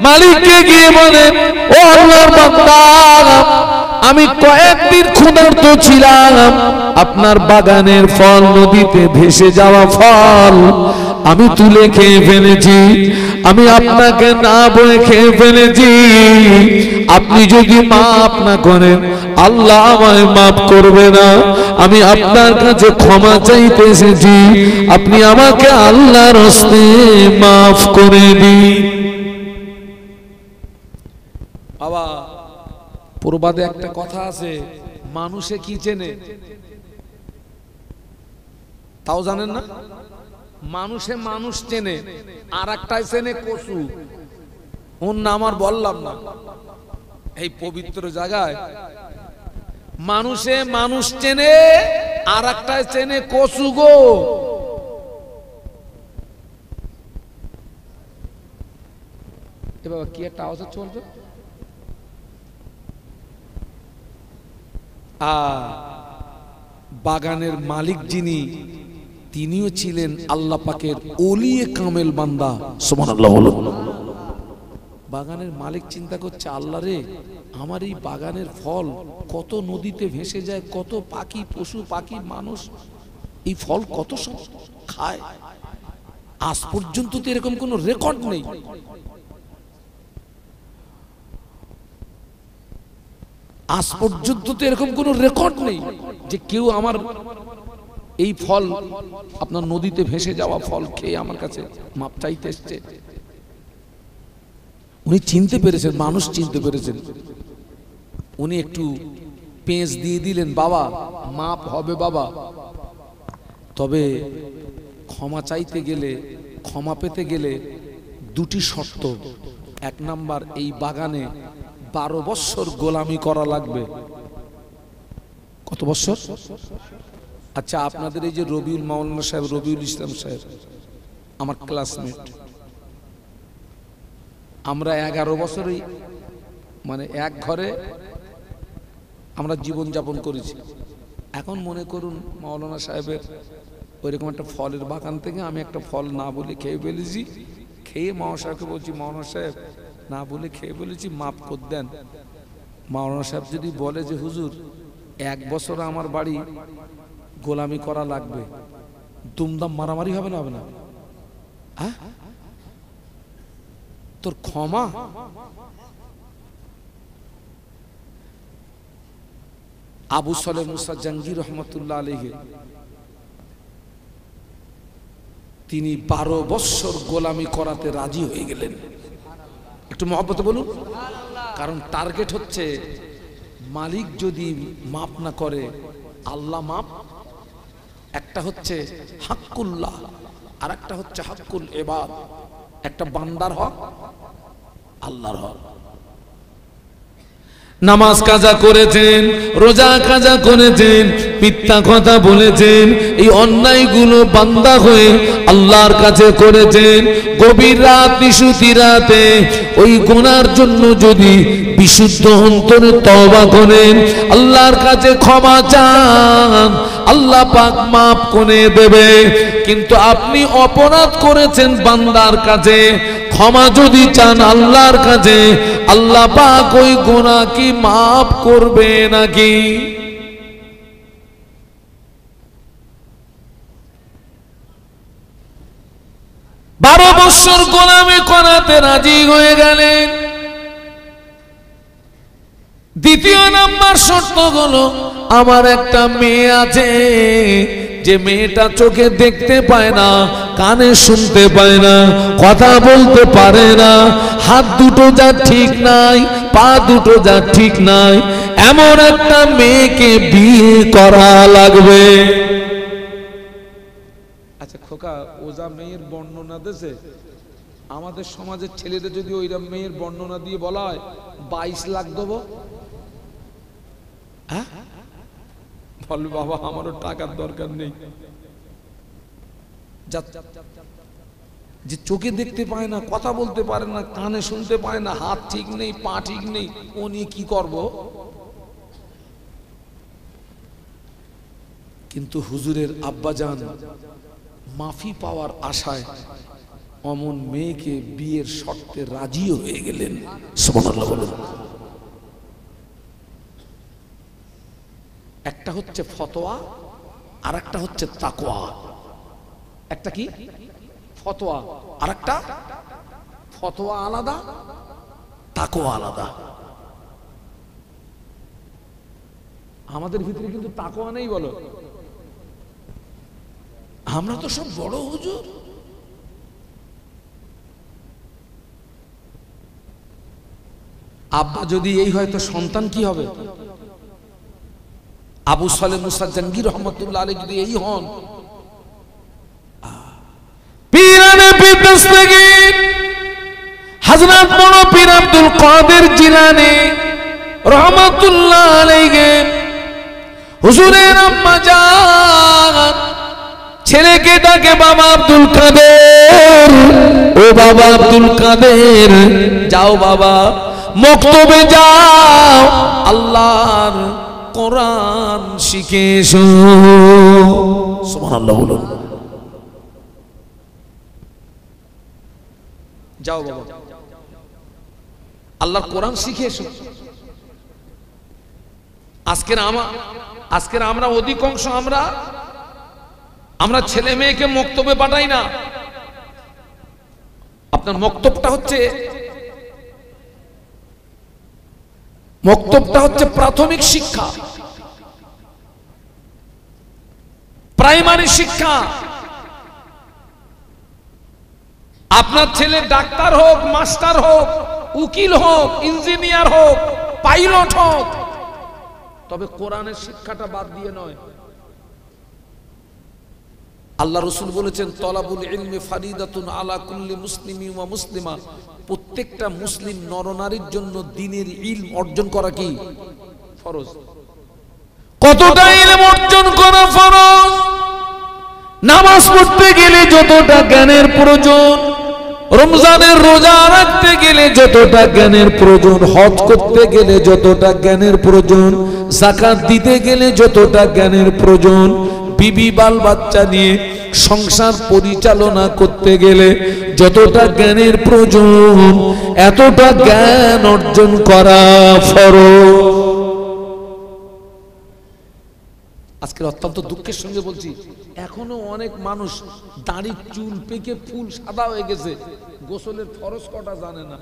মালিককে গিয়ে বলেন, ও আল্লাহর বান্দা, আমি কয়েকদিন ক্ষুধার্ত ছিলাম, আপনার বাগানের ফল নদীতে ভেসে যাওয়া ফল আমি তুলে খেয়ে ফেলেছি, আমি আপনাকে না বলে খেয়ে ফেলেছি। আপনি যদি মাফ না করেন আল্লাহ আমায় মাফ করবে না। আমি আপনার কাছে ক্ষমা চাইতে এসেছি, আপনি আমাকে আল্লাহর হস্তে মাফ করে দিন। বাবা প্রবাদে একটা কথা আছে, মানুষে কি চেনে তাও জানেন না? মানুষে মানুষ চেনে, আর একটাই চেনে কচু, ওর নাম আর বললাম না। এই পবিত্র জায়গায় মানুষে মানুষ চেনে, আর একটাই চেনে কচু গো। এ বাবা কি একটা আওয়াজ চলবে? বাগানের মালিক যিনি, তিনিও ছিলেন আল্লাহ পাকের ওলিয়ে কামেল বান্দা। সুবহানাল্লাহ বলুন। বাগানের মালিক চিন্তা করছে, আল্লাহ রে আমার এই বাগানের ফল কত নদীতে ভেসে যায়, কত পাখি পশু পাখি মানুষ এই ফল কত সব খায়, আজ পর্যন্ত তো এরকম কোনো রেকর্ড নেই। আজ পর্যন্ত তো এরকম কোন রেকর্ড নেই যে কেউ আমার এই ফল, আপনার নদীতে ভেসে যাওয়া ফল খেয়ে আমার কাছে মাপ চাইতে এসছে। উনি চিনতে পেরেছেন, মানুষ চিনতে পেরেছেন। উনি একটু পেঁচ দিয়ে দিলেন, বাবা মাপ হবে বাবা, তবে ক্ষমা চাইতে গেলে, ক্ষমা পেতে গেলে দুটি শর্ত। এক নাম্বার, এই বাগানে 12 বছর গোলামি করা লাগবে। কত বছর? আচ্ছা আপনাদের এই যে রবিউল মাওলানা সাহেব, রবিউল ইসলাম সাহেব আমার ক্লাসমেট, আমরা 11 বছরই মানে এক ঘরে আমরা জীবন যাপন করেছি। এখন মনে করুন মাওলানা সাহেবের ওইরকম একটা ফলের বাগান থেকে আমি একটা ফল না বলে খেয়ে ফেলেছি। খেয়ে মাওলানা সাহেবকে বলছি, মাওলানা সাহেব না বলে খেয়ে ফেলেছি, মাফ করে দেন। মাওলানা সাহেব যদি বলে যে হুজুর 1 বছর আমার বাড়ি গোলামি করা লাগবে, দুমদাম মারামারি হবে না? হবে না? তোর ক্ষমা? আবু সালেহ মুসা জাহাঙ্গীর রহমাতুল্লাহ আলাইহি তিনি 12 বছর গোলামি করাতে রাজি হয়ে গেলেন। একটু মহব্বতে বলুন। কারণ টার্গেট হচ্ছে মালিক যদি মাফ না করে আল্লাহ মাফ। একটা হচ্ছে হাক্কুল্লাহ, আর একটা হচ্ছে হাক্কুল ইবাদ। একটা বান্দার হক, আল্লাহর হক। নামাজ কাজা করেছেন, রোজা কাজা করেছেন, মিথ্যা কথা বলেছেন, এই অন্যায়গুলো বান্দা হয়ে আল্লাহর কাছে করেছেন। গভীর রাত নিশুতি রাতে ওই গুনার জন্য যদি বিশুদ্ধ অন্তরে তওবা করেন, আল্লাহর কাছে ক্ষমা চান, আল্লাহ পাক মাফ করে দেবে। কিন্তু আপনি অপরাধ করেছেন বান্দার কাছে, ক্ষমা যদি চান আল্লাহর কাছে, আল্লাহ পাক ওই গুনাহ কি মাফ করবে নাকি? 12 বছর গোলামি করাতে রাজি হয়ে গেলেন। দ্বিতীয় নাম্বার শর্ত হলো, আমার একটা মেয়ে আছে, যে মেয়েটা চোখে দেখতে পায় না, কানে শুনতে পায় না, কথা বলতে পারে না, হাত দুটো যা ঠিক নাই, পা দুটো যা ঠিক নাই, এমন একটা মেয়েকে বিয়ে করা লাগবে। আচ্ছা খোকা, ও যা মেয়ের বর্ণনা দেছে, আমাদের সমাজের ছেলেদের যদি ওইরা মেয়ের বর্ণনা দিয়ে বলা হয় 22 লাখ দেবো, হ্যাঁ বল বাবা আমারও টাকার দরকার নেই। যে চোখে দেখতে পায় না, কথা বলতে পারে না, কানে শুনতে পায় না, হাত ঠিক নেই, পা ঠিক নেই, ও নিয়ে কি করব? কিন্তু হুজুরের আব্বাজান মাফি পাওয়ার আশায় অমন মেয়েকে বিয়ের শর্তে রাজিও হয়ে গেলেন। সুবহানাল্লাহ বলুন। একটা হচ্ছে ফতোয়া আর একটা হচ্ছে তাকওয়া। একটা কি ফতোয়া, আর একটা ফতোয়া আলাদা, তাকওয়া আলাদা। আমাদের ভিতরে কিন্তু তাকওয়া নেই বলো, আমরা তো সব বড় হুজুর। আব্বা যদি এই হয় তো সন্তান কি হবে? আবু সালেহ মুসা জাহাঙ্গীর রহমতুল্লাহ আলাইহি যদি এই হন, পীরানে পীর দস্তগীর হযরত বড় পীর আব্দুল কাদের জিলানী রহমতুল্লাহ আলাইহি হুজুরের আম্মা জান ছেলেকে ডাকে বাবা আব্দুল কাদের, ও বাবা আব্দুল কাদের, যাও বাবা মক্তবে যাও, আল্লাহর কোরআন শিখে এসো। সুবহানাল্লাহ বলুন। যাও বাবা আল্লাহর কোরআন শিখে এসো। আজকের আমরা অধিকাংশ আমরা ছেলে মেয়েকে মক্তবে পাঠাই না। আপনার মক্তবটা হচ্ছে প্রাথমিক শিক্ষা, প্রাইমারি শিক্ষা। আপনার ছেলে ডাক্তার হোক, মাস্টার হোক, উকিল হোক, ইঞ্জিনিয়ার হোক, পাইলট হোক, তবে কোরআনের শিক্ষাটা বাদ দিয়ে নয়। আল্লাহ রাসূল বলেছেন, তলাবুল ইলমি ফারিদাতুন আলা কুল্লি মুসলিমি ওয়া মুসলিমা। প্রত্যেকটা মুসলিম নরনারীর জন্য দ্বীনের ইলম অর্জন করা কি ফরজ। কতটা ইলম অর্জন করা ফরজ? নামাজ পড়তে গেলে যতটা জ্ঞানের প্রয়োজন, রমজানের রোজা রাখতে গেলে যতটা জ্ঞানের প্রয়োজন, হজ করতে গেলে যতটা জ্ঞানের প্রয়োজন, যাকাত দিতে গেলে যতটা জ্ঞানের প্রয়োজন, বিবি বাল বাচ্চা নিয়ে সংসার পরিচালনা করতে গেলে যতটা জ্ঞানের প্রয়োজন, এতটা জ্ঞান অর্জন করা ফরজ। আজকের অত্যন্ত দুঃখের সঙ্গে বলছি, এখনো অনেক মানুষ দাড়ি চুল পেকে ফুল সাদা হয়ে গেছে, গোসলের ফরজ কটা জানে না।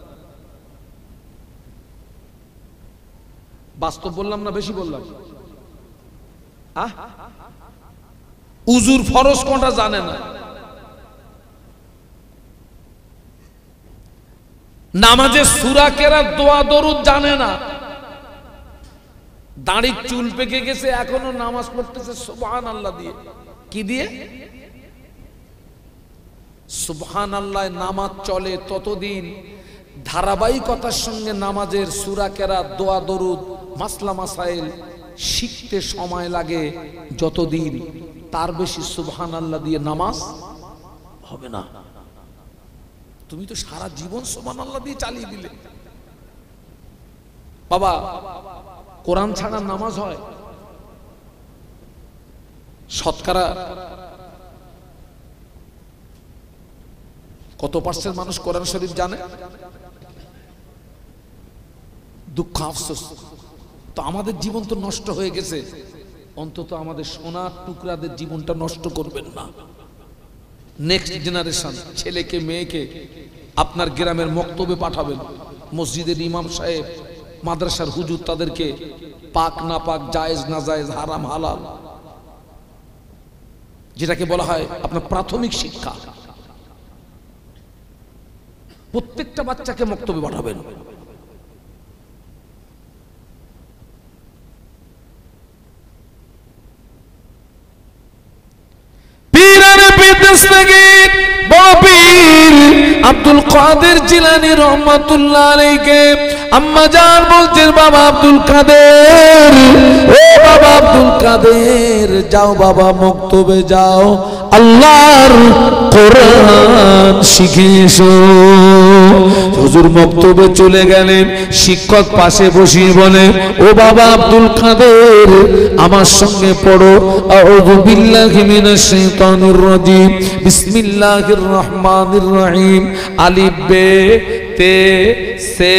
বাস্তব বললাম না বেশি বললাম? উজুর ফরজ কটা জানে না। নামাজে সূরা কেরাত, দোয়া দরুদ জানে না। দাড়ি চুল পেকে গেছে, এখনো নামাজ পড়তেছে সুবহানাল্লাহ দিয়ে। কি দিয়ে? সুবহানাল্লাহ। নামাজ চলে ততদিন ধারাবাহিকতার সঙ্গে নামাজের সূরা কেরাত, দোয়া দরুদ, মাসলা মাসাইল শিখতে সময় লাগে যতদিন, তার বেশি সুবহানাল্লাহ দিয়ে নামাজ হবে না। তুমি তো সারা জীবন সুবহানাল্লাহ দিয়ে চালিয়ে দিলে। বাবা, কোরআন ছাড়া নামাজ হয়? শতকরা কত পার্সেন্ট মানুষ কোরআন শরীফ জানে? দুঃখ, আফসোস। তো আমাদের জীবন তো নষ্ট হয়ে গেছে, অন্তত আমাদের সোনার টুকরাদের জীবনটা নষ্ট করবেন না। নেক্সট জেনারেশন, ছেলেকে মেয়েকে আপনার গ্রামের মক্তবে পাঠাবেন। মসজিদের ইমাম সাহেব, মাদ্রাসার হুজুর তাদেরকে পাক না পাক, জায়েজ না জায়েজ, হারাম হালাল, যেটাকে বলা হয় আপনার প্রাথমিক শিক্ষা, প্রত্যেকটা বাচ্চাকে মক্তবে পাঠাবেন। আব্দুল কাদের জিলানী রহমাতুল্লাহ আলাইহি আম্মা জান বলছেন, বাবা আব্দুল কাদের, ও বাবা আব্দুল কাদের, যাও বাবা মক্তবে যাও, আল্লাহর কোরআন শিখে এসো। হুজুর মক্তবে চলে গেলেন। শিক্ষক পাশে বসিয়ে বলে, ও বাবা আব্দুল কাদের, আমার সঙ্গে পড়ো, আউযু বিল্লাহি মিনাশ শাইতানির রাজিম, বিসমিল্লাহির রহমানির রহিম, আলিফ বে তে সে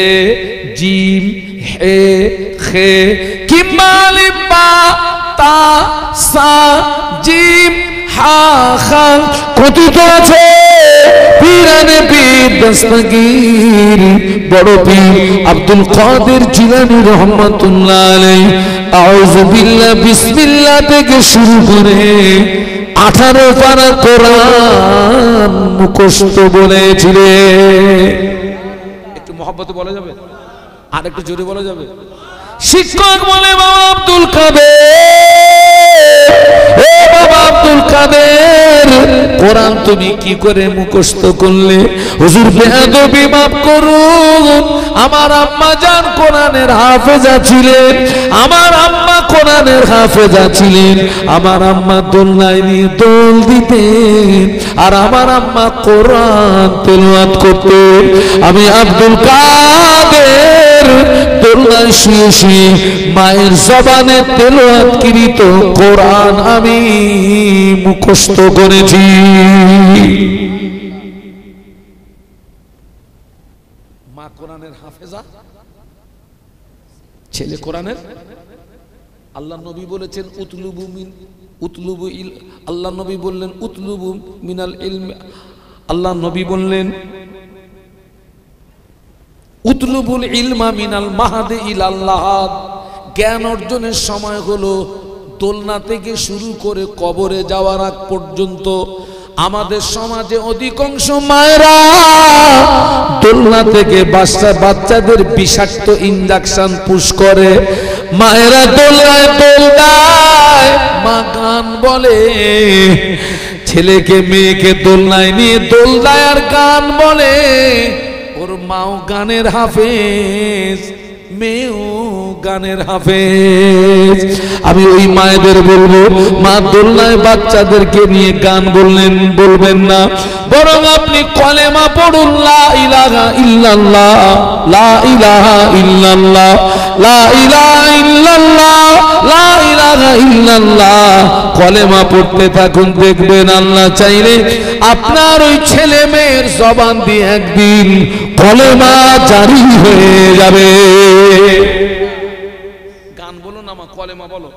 জিম হে খে কিমালিফ বা তা সা জিম হা খা। কথিত আছে পীরানে পীর দস্তগীর বড় পীর আব্দুল কাদের জিলানী রহমাতুল্লাহ আলাইহি আউযু বিল্লাহ বিসমিল্লাহ থেকে শুরু করে 18 পারা কোরআন মুখস্থ বলেছিলেন। একটু মহব্বতে বলা যাবে, আর একটু জোরে বলা যাবে? শিক্ষক বলে, বাবা আব্দুল কাদের, ও বাবা আব্দুল কাদের, কোরআন তুমি কি করে মুখস্থ করলে? হুজুর বেয়াদবি মাফ করুন, আমার আম্মা জান কোরআনের হাফেজা ছিলেন, আমার আম্মা কোরআনের হাফেজা ছিলেন। আমার আম্মা দোলনায় নিয়ে দোল দিতেন, আর আমার আম্মা কোরআন তেলাওয়াত করতেন। আমি আব্দুল কাদের দোলনায় শুয়ে শুয়ে মায়ের জবানে তেলাওয়াতকৃত কোরআন আমি মুখস্থ করেছি। মা কোরআনের হাফেজা, ছেলে কোরআনের। আল্লাহ নবী বলেছেন উতলুবু মিন উতলুবু ইল, আল্লাহ নবী বললেন উতলুবু মিনাল ইলম, আল্লাহ নবী বললেন উতলুবুল ইলমা মিনাল মাহাদি ইলাল লাহাদ। জ্ঞান অর্জনের সময় হলো দোলনা থেকে শুরু করে কবরে যাওয়ার আগ পর্যন্ত। আমাদের সমাজে অধিকাংশ মায়েরা দোলনা থেকে বাচ্চাদের বিষাক্ত ইনজেকশন পুশ করে। মায়েরা দোলনায় দোল দেয়, মা গান বলে, ছেলেকে মেয়েকে দোলনায় নিয়ে দোল দেয় আর গান বলে। ওর মাও গানের হাফেজ, মেয়েও গানের হাফেজ। আমি ওই মায়েদের বলবো, মা দোলনায় বাচ্চাদেরকে নিয়ে গান বলবেন না, বরং আপনি কলেমা পড়ুন, লা ইলাহা ইল্লাল্লাহ, লা ইলাহা ইল্লাল্লাহ, লা ইলাহা ইল্লাল্লাহ, লা ইলাহা ইল্লাল্লাহ। কলেমা পড়তে থাকুন, দেখবেন আল্লাহ চাইলে আপনার ওই ছেলে মেয়ের জবান দিয়ে একদিন কলেমা জারি হয়ে যাবে। গান বলো না মা, কলেমা বলো।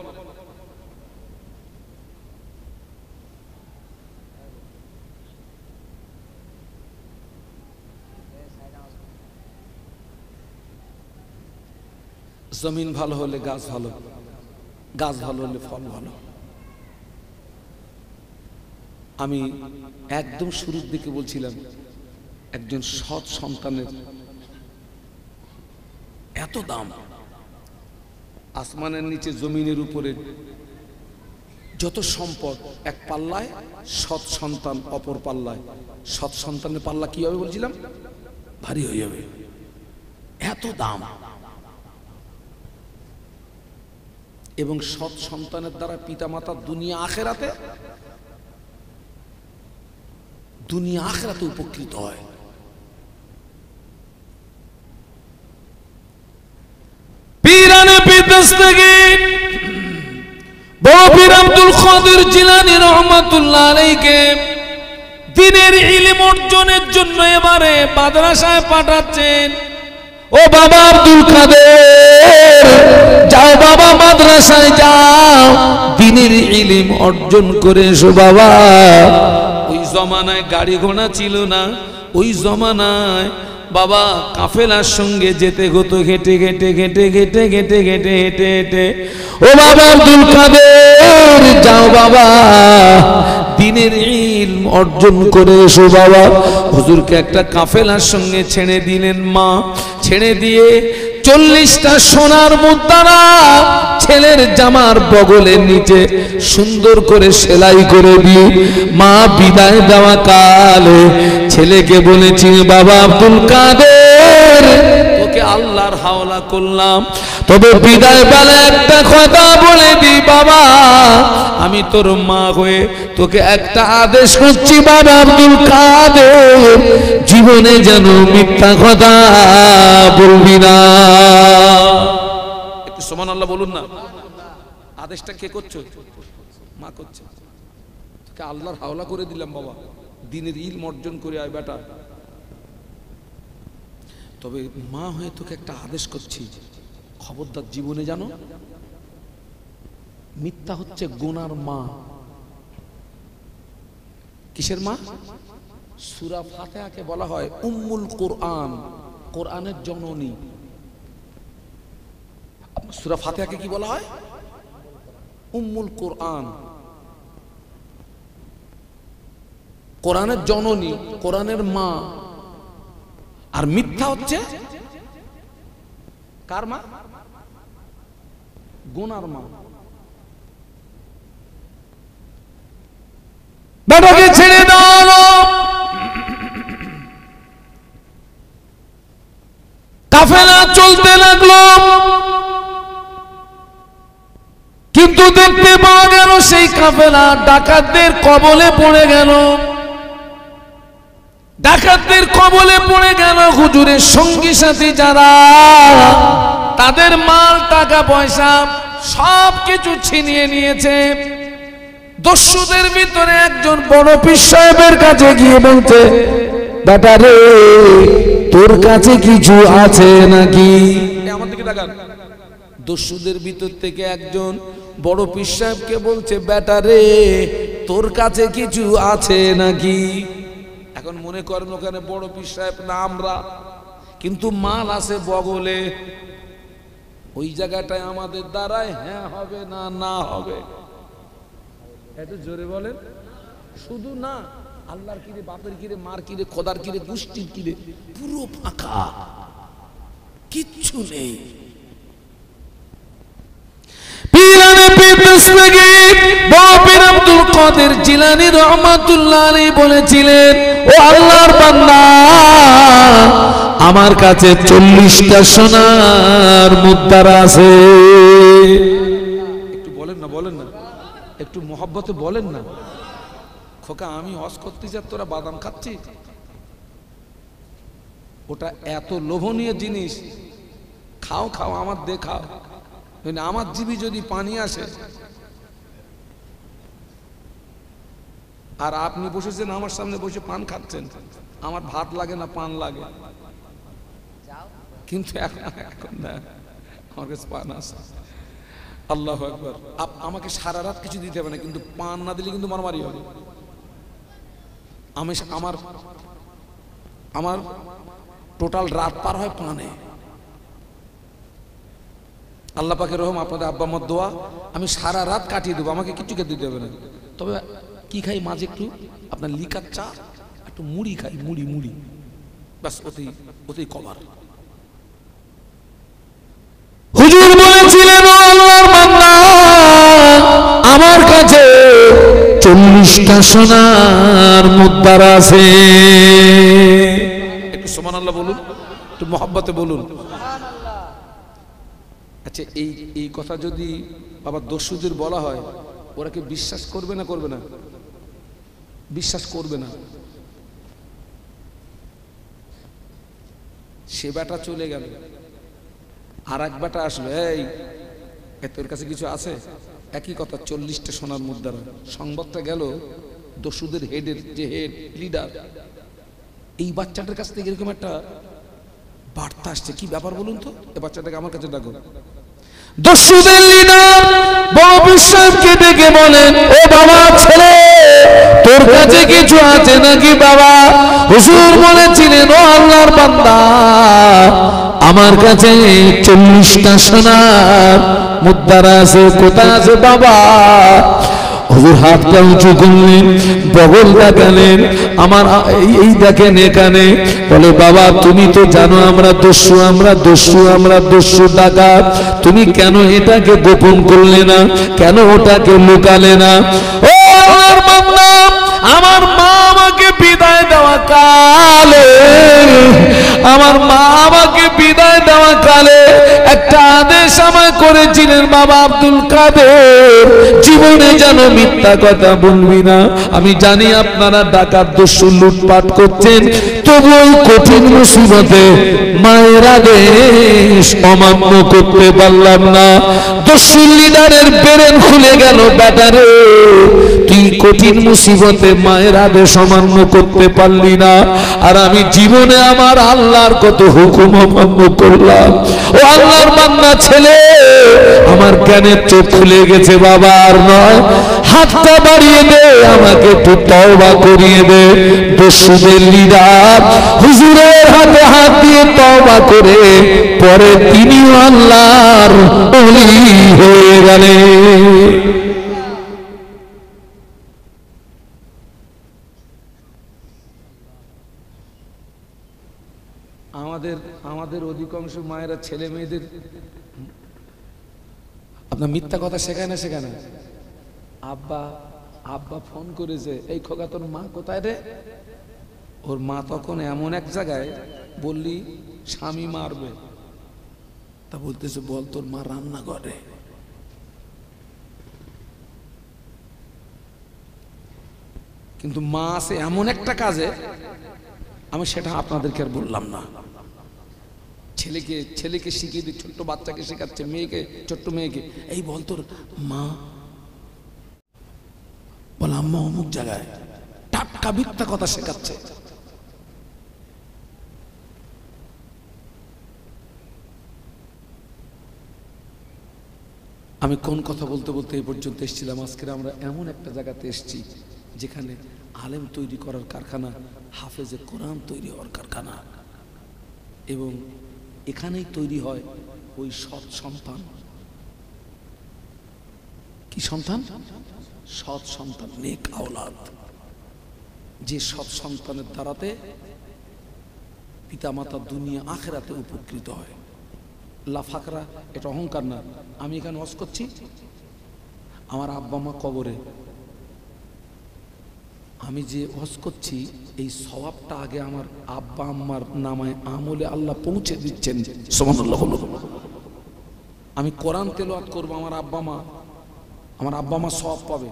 জমিন ভালো হলে গাছ ভালো, গাছ ভালো হলে ফল ভালো। আমি একদম শুরুর দিকে বলছিলাম, একজন সৎ সন্তানের এত দাম। আসমানের নিচে জমিনের উপরে যত সম্পদ এক পাল্লায়, সৎ সন্তান অপর পাল্লায়। সৎ সন্তানের পাল্লা কি হবে বলছিলাম? ভারী হয়ে যাবে, এত দাম। এবং সৎ সন্তানের দ্বারা পিতামাতা দুনিয়া আখেরাতে উপকৃত হয়। পীরানে পিতস্তগীর বড় পীর আব্দুল কাদের জিলানী রহমাতুল্লাহ আলাইহিকে দ্বীনের ইলম অর্জনের জন্য এবারে মাদ্রাসায় পাঠাচ্ছেন। ও বাবা আব্দুল কাদের, যাও বাবা মাদ্রাসায় যাও, দ্বীনের ইলম অর্জন করে এসো বাবা। ওই জমানায় গাড়ি ঘোড়া ছিল না, ওই জমানায় বাবা কাফেলার সঙ্গে যেতে হতো হেঁটে হেঁটে হেঁটে হেঁটে হেঁটে হেঁটে হেঁটে হেঁটে। ও বাবা আব্দুল কাদের, যাও বাবা দ্বীনের ইলম অর্জন করে এসো বাবা। হুজুরকে একটা কাফেলার সঙ্গে ছেড়ে দিলেন মা। ছেড়ে দিয়ে 40টা সোনার মুদ্রা ছেলের জামার বগলের নিচে সুন্দর করে সেলাই করে দিয়ে মা বিদায় দেওয়া কালে ছেলেকে বলেছি, বাবা আব্দুল কাদের, তোকে আল্লাহর হাওলা করলাম, তবে বিদায় বেলা একটা কথা বলে দি বাবা, আমি তোর মা হয়ে তোকে একটা আদেশ করছি বাবা আব্দুল কাদের, জীবনে যেন মিথ্যা কথা বলবি না। একটু সুবহানাল্লাহ বলুন না। আদেশটা কে করছে? মা করছে। তোকে আল্লাহর হাওলা করে দিলাম বাবা, দ্বীনের ইলম অর্জন করে আয় বেটা, তবে মা হয়ে তোকে একটা আদেশ করছি, খবরদার জীবনে জানো মিথ্যা হচ্ছে গুনার মা। কিসের মা? সূরা ফাতিহাকে বলা হয় উম্মুল কোরআন, কোরআনের জননী। সূরা ফাতিহাকে কি বলা হয়? উম্মুল কোরআন, কোরআনের জননী, কোরআনের মা। আর মিথ্যা হচ্ছে কার মা? গুনার মা। বেটাকে ছেড়ে দাও, কাফেলা চলতে লাগলো, কিন্তু দেখতে পাওয়া গেল সেই কাফেলা ডাকাতদের কবলে পড়ে গেল। ডাকাতদের কবলে পড়ে গেল। হুজুরের সঙ্গী সাথী যারা, তাদের মাল টাকা পয়সা সব কিছু ছিনিয়ে নিয়েছে। দস্যুদের ভিতরে একজন বড় পীর সাহেবের কাছে গিয়ে বলছে, বেটা রে, তোর কাছে কিছু আছে নাকি? আমার দিকে তাকান। দস্যুদের ভিতর থেকে একজন বড় পীর সাহেবকে বলছে, বেটা রে, তোর কাছে কিছু আছে নাকি? এখন মনে করেন ওখানে বড় পীর সাহেব না আমরা, কিন্তু মাল আছে বগলে। ওই জায়গাটায় আমাদের দ্বারায় হ্যাঁ হবে না না হবে? একটু জোরে বলেন। শুধু না, আল্লাহর কিরে, বাপের কিরে, মার কিরে, খোদার কিরে, গোষ্ঠীর কিরে, পুরো ফাঁকা, কিচ্ছু নেই। পীরানে পিতস্তগীর বড় পীর আব্দুল কাদের জিলানী রহমাতুল্লাহ আলাইহি বলেছিলেন, ও আল্লাহর বান্দা, আমার কাছে 40টা সোনার মুদ্রা আছে। একটু বলেন না, বলেন না, একটু মহব্বতে বলেন না। খোকা, আমি হজ করতে যাই, তোরা বাদাম খাচ্ছিস? ওটা এত লোভনীয় জিনিস, খাও খাও, আমার দেখাও। আমার জিভে যদি পানি আসে, আর আপনি বসেছেন আমার সামনে বসে পান খাচ্ছেন, আমার ভাত লাগে না পান লাগে, কিন্তু এখন না, আমার কাছে পান আসে। আল্লাহু আকবার। আমাকে সারা রাত কিছু দিতে হবে না, কিন্তু পান না দিলে কিন্তু মারামারি হবে। আমার টোটাল রাত পার হয় পানে। আল্লাহ পাকের রহম, আপনাদের আব্বা আম্মার দোয়া, আমি সারা রাত কাটিয়ে দেবো, আমাকে কিছু খেতে দিতে হবে না। তবে কি খাই মাঝে একটু আপনার লিকার চা, একটু মুড়ি খাই, মুড়ি মুড়ি, ব্যাস, ওতেই কভার। হুজুর বলেছিলেন, ও আল্লাহর বান্দা, আমার কাছে 40টা সোনার মুদ্রা আছে। একটু সুবহানাল্লাহ বলুন, একটু মহব্বতে বলুন। আচ্ছা, এই কথা যদি বাবা দস্যুদের বলা হয়, ওরা কি বিশ্বাস করবে না করবে না? বিশ্বাস করবে না। সে বেটা চলে গেল, আর এক বেটা আসবে, এই তোর কাছে কিছু আছে? একই কথা, 40টা সোনার মুদ্রা। সংবাদটা গেল দস্যুদের হেডের, যে হেড লিডার, এই বাচ্চাটার কাছ থেকে এরকম একটা বার্তা আসছে। কি ব্যাপার বলুন তো? এই বাচ্চাটাকে আমার কাছে ডাকো। দস্যুদের লিডার বড় বিশ্বাসকে ডেকে বলেন, ও বাবা ছেলে, তোর কাছে কিছু আছে নাকি বাবা? হুজুর বলেছিলেন, ও আল্লাহর বান্দা, আমার কাছে 40টা সোনার মুদ্রা আছে। কোথায় আছে বাবা? হুজুর হাতটা উঁচু করলেন, বগল দেখালেন, আমার এই দেখেন এখানে। বলে, বাবা তুমি তো জানো আমরা দস্যু, আমরা দস্যু, আমরা দস্যু ডাকাত। তুমি কেন এটাকে গোপন করলে না? কেন ওটাকে লুকালে না? ও আল্লাহর বান্দা, আমার মা আমাকে বিদায় দেওয়া কালে, আমার মা আমাকে বিদায় দেওয়া কালে একটা আদেশ আমায় করেছিলেন, বাবা আব্দুল কাদের, জীবনে যেন মিথ্যা কথা বলবি না। আমি জানি আপনারা ডাকাত দস্যু লুটপাট করছেন, তবু ওই কঠিন মুসিবতে মায়ের আদেশ অমান্য করতে পারলাম না। দস্যু লিডারের ব্রেন খুলে গেল, ব্যাটারে তুই কঠিন মুসিবতে মায়ের আদেশ অমান্য করতে পারলি না, আর আমি জীবনে আমার আল্লাহর কত হুকুম অমান্য করলাম। ও আল্লাহর বান্দা ছেলে, আমার জ্ঞানের চোখ খুলে গেছে বাবা, আর নয়। হাতটা বাড়িয়ে দে, আমাকে একটু তওবা করিয়ে দে। দস্যুদের লিডার হুজুরের হাতে হাত দিয়ে তওবা করে পরে তিনিও আল্লাহর ওলি হয়ে গেলেন। আমাদের অধিকাংশ মায়েরা ছেলে মেয়েদের আপনার মিথ্যা কথা শেখায় না, শেখায় না। আব্বা আব্বা ফোন করেছে, এই খোকা তোর মা কোথায় রে? ওর মা তখন এমন এক জায়গায়, বললি স্বামী মারবে, তা বলতেছে, বল তোর মা রান্না করে। কিন্তু মা আছে এমন একটা কাজে, আমি সেটা আপনাদেরকে আর বললাম না। ছেলেকে শিখিয়ে দিয়ে, ছোট্ট বাচ্চাকে শেখাচ্ছে, মেয়েকে, ছোট্ট মেয়েকে, এই বল তোর মা, বল আম্মা অমুক জায়গায়, টাটকা মিথ্যা কথা শেখাচ্ছে। আমি কোন কথা বলতে বলতে এই পর্যন্ত এসেছিলাম। আজকে আমরা এমন একটা জায়গাতে এসেছি যেখানে আলেম তৈরি করার কারখানা, হাফেজে কোরআন তৈরি হওয়ার কারখানা, এবং এখানেই তৈরি হয় ওই সৎ সন্তান। কি সন্তান? সৎ সন্তান, নেক আওলাদ। যে সৎ সন্তানের দ্বারাতে পিতামাতা দুনিয়া আখেরাতে উপকৃত হয়। লাফাকরা, এটা অহংকার না। আমি এখানে ওয়াজ করছি, আমার আব্বা মা কবরে, আমি যে ওয়াজ করছি এই সওয়াবটা আগে আমার আব্বা আম্মার নামায় আমলে আল্লাহ পৌঁছে দিচ্ছেন। সুবহানাল্লাহ। আমি কোরআন তেলাওয়াত করব, আমার আব্বা মা সওয়াব পাবে।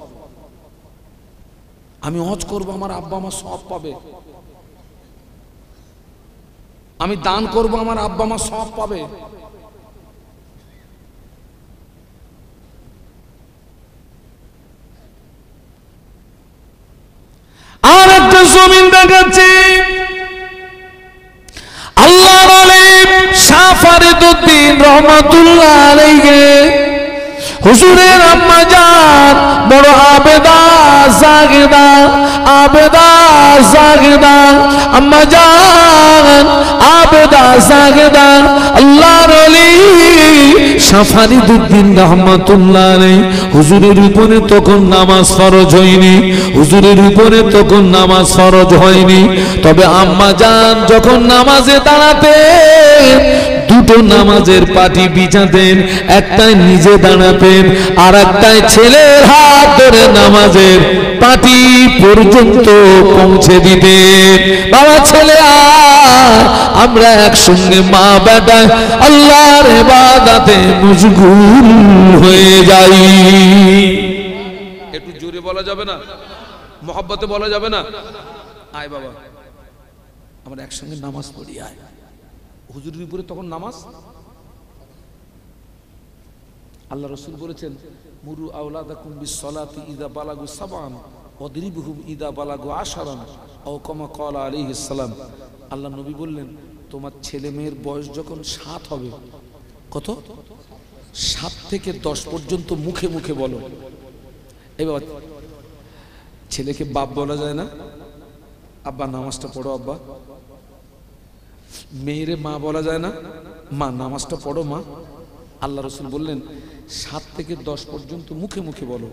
আমি হজ করব, আমার আব্বা মা সওয়াব পাবে। আমি দান করব, আমার আব্বা মা সওয়াব পাবে। আর একটা জমিন দেখাচ্ছি, আল্লাহর আলিম শাহ ফরিদউদ্দিন রহমাতুল্লাহ আলাইহি, হুজুরের আম্মা জান বড় আবেদা জাগেদা, আবেদা জাগেদা, আম্মা জান আবেদা জাগেদা, আল্লাহর আলিম শাহ ফরিদউদ্দিন রহমাতুল্লাহ আলাইহি। হুজুরের উপরে তখন নামাজ ফরজ হয়নি, হুজুরের উপরে তখন নামাজ ফরজ হয়নি। তবে আম্মা জান যখন নামাজে দাঁড়াতেন, দুটো নামাজের পাটি বিছাতেন, একটাই নিজে দাঁড়াতেন, আর একটাই ছেলের হাত ধরে নামাজের পাটি পর্যন্ত পৌঁছে দিতেন। বাবা ছেলে আমরা একসঙ্গে মা বেটা আল্লাহর ইবাদতে মশগুল হয়ে যাই। একটু জোরে বলা যাবে না, মহব্বতে বলা যাবে না? আয় বাবা আমরা একসঙ্গে নামাজ পড়ি, আয়। হুজুরের উপরে তখন নামাজ। আল্লাহ রাসূল বলেছেন মুরু আওলাদাকুম বিসসালাতি ইযা বালাগু সাবআন ওয়াদরিবুহুম ইযা বালাগু আশারান আও কামা ক্বালা আলাইহিস সালাম। আল্লাহ নবী বললেন তোমার ছেলে মেয়ের বয়স যখন 7 হবে, কত 7 থেকে 10 পর্যন্ত মুখে মুখে বলো। এবার ছেলেকে বাপ বলা যায় না, আব্বা নামাজটা পড়ো আব্বা। মেয়েরে মা বলা যায় না, মা নামাজটা পড়ো মা। আল্লাহ রাসূল বললেন 7 থেকে 10 পর্যন্ত মুখে মুখে বলো।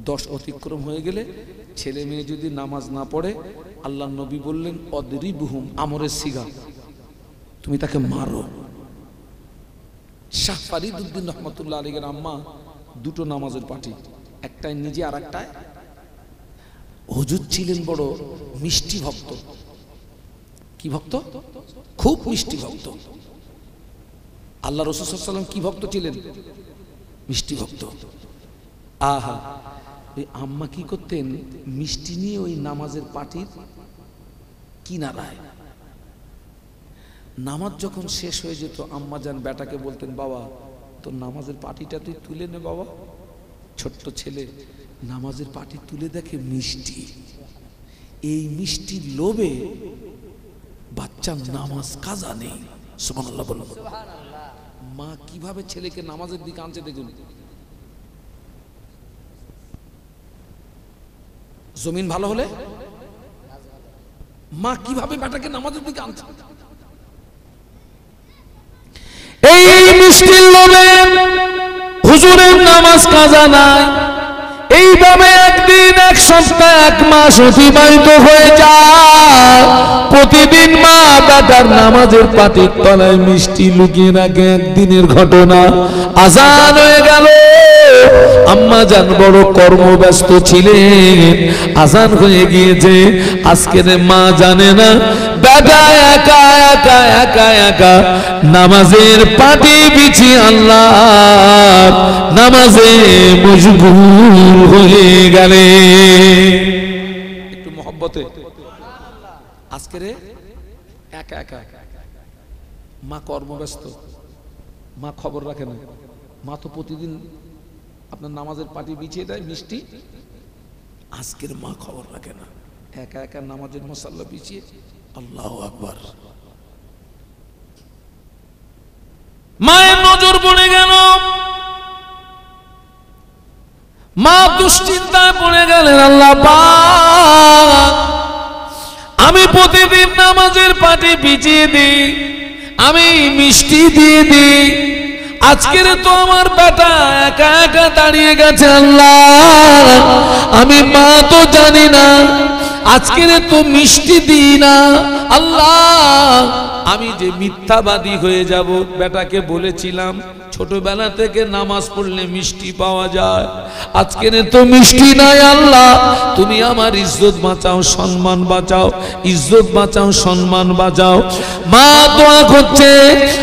10 অতিক্রম হয়ে গেলে ছেলে মেয়ে যদি নামাজ না পড়ে আল্লাহ নবী বললেন অদরিবুহুম, আমরের সিগা, তুমি তাকে মারো। শাহ ফরিদউদ্দিন রহমাতুল্লাহ আলাইহির আম্মা দুটো নামাজের পার্টি, একটাই নিজে আর একটাই। হুজুর ছিলেন বড় মিষ্টি ভক্ত। কি ভক্ত? খুব মিষ্টি ভক্ত। আল্লাহ রাসূল সাল্লাল্লাহু আলাইহি ওয়াসাল্লাম কি ভক্ত ছিলেন? মিষ্টি ভক্ত। আহা, ওই আম্মা কি করতেন, মিষ্টি নিয়ে ওই নামাজের পার্টির কিনারায়, নামাজ যখন শেষ হয়ে যেত আম্মা যান বেটাকে বলতেন বাবা তোর নামাজের পার্টিটা তুই তুলে নে বাবা। ছোট্ট ছেলে নামাজের পার্টি তুলে দেখে মিষ্টি। এই মিষ্টির লোভে বাচ্চার নামাজ কাজা নেই। সুবহানাল্লাহ বলুন। মা কিভাবে ছেলেকে নামাজের দিকে আনছে দেখুন। জমিন ভালো হলে মা কিভাবে বেটাকে নামাজের দিকে আনছে। এই মিষ্টির লোভে হুজুরের নামাজ কাজা নাই। এইভাবে একদিন, এক সপ্তাহ, এক মাস অতিবাহিত হয়ে যায়। প্রতিদিন মা বেটার নামাজের পাটির তলায় মিষ্টি লুকিয়ে রাখে। একদিনের ঘটনা, আজান হয়ে গেল। আম্মা জান বড় কর্মব্যস্ত ছিলেন, আজান হয়ে গিয়েছে। আজকের মা জানে না বেটা একা একা একা একা নামাজের পাটি বিছিয়ে আল্লাহ নামাজে মশগুল হয়ে গেলে। একটু মহব্বতে। আজকের একা একা মা কর্মব্যস্ত, মা খবর রাখে না। মা তো প্রতিদিন আপনার নামাজের পাটি বিছিয়ে দেয় মিষ্টি। আজকের মা খবর রাখে না, একা একা নামাজের মশাল্লা বিছিয়ে। আল্লাহু আকবার। মায়ের নজর পড়ে গেল, মা দুশ্চিন্তায় পড়ে গেলেন। আল্লাহ পাক, আমি প্রতিদিন নামাজের পাটি বিছিয়ে দিই, আমি মিষ্টি দিয়ে দিই, আজকের তো আমার বেটা একা একা দাঁড়িয়ে গেছে। আল্লাহ আমি মা তো জানি না, আজকের তো মিষ্টি দিই না। আল্লাহ আমি যে মিথ্যাবাদী হয়ে যাব। বেটাকে বলেছিলাম ছোটবেলা থেকে নামাজ পড়লে মিষ্টি পাওয়া যায়, আজকের তো মিষ্টি নাই। আল্লাহ তুমি আমার ইজ্জত বাঁচাও, সম্মান বাঁচাও, ইজ্জত বাঁচাও, সম্মান বাঁচাও। মা দোয়া করছে,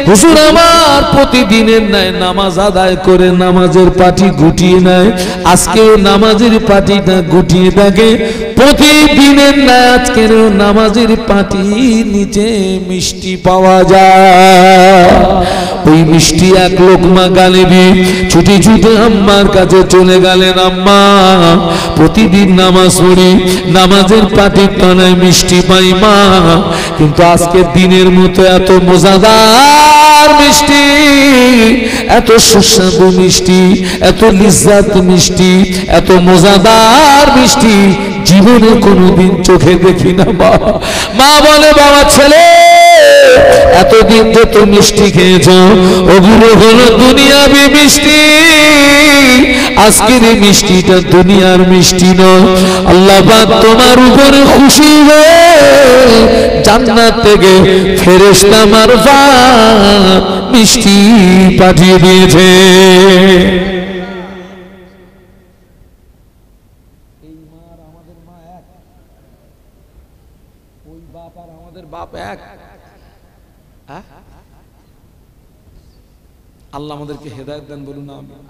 হুজুর আমার প্রতিদিনের ন্যায় নামাজ আদায় করে নামাজের পাটি গুটিয়ে নেয়। আজকেও নামাজের পাটিটা গুটিয়ে থাকে। প্রতিদিনের ন্যায় আজকের নামাজের পাটি নিচে মিষ্টি পাওয়া যায়। ওই মিষ্টি এক লোকমা গালে দিয়ে ছুটে ছুটে আম্মার কাছে চলে গেলেন। আম্মা প্রতিদিন নামাজ পড়ি, নামাজের পাটির তলায় মিষ্টি পাই মা, কিন্তু আজকের দিনের মতো এত মজাদার মিষ্টি, এত সুস্বাদু মিষ্টি, এত লিজ্জাত মিষ্টি, এত মজাদার মিষ্টি জীবনে কোনোদিন চোখে দেখি না। মা বলে বাবা ছেলে এতদিন যে তো মিষ্টি খেয়েছো, ওগুলো হলো দুনিয়াবি মিষ্টি, আজকের এই মিষ্টিটা দুনিয়ার মিষ্টি নয়। আল্লাহ পাক তোমার উপরে খুশি হয়ে জান্নাত থেকে ফেরেশতা মারফত মিষ্টি পাঠিয়ে দিয়েছে। এই মা আর আমাদের মা এক, ওই বাপ আর আমাদের বাপ এক। হ্যাঁ, আল্লাহ আমাদেরকে হেদায়েত দেন, বলুন না আমিন।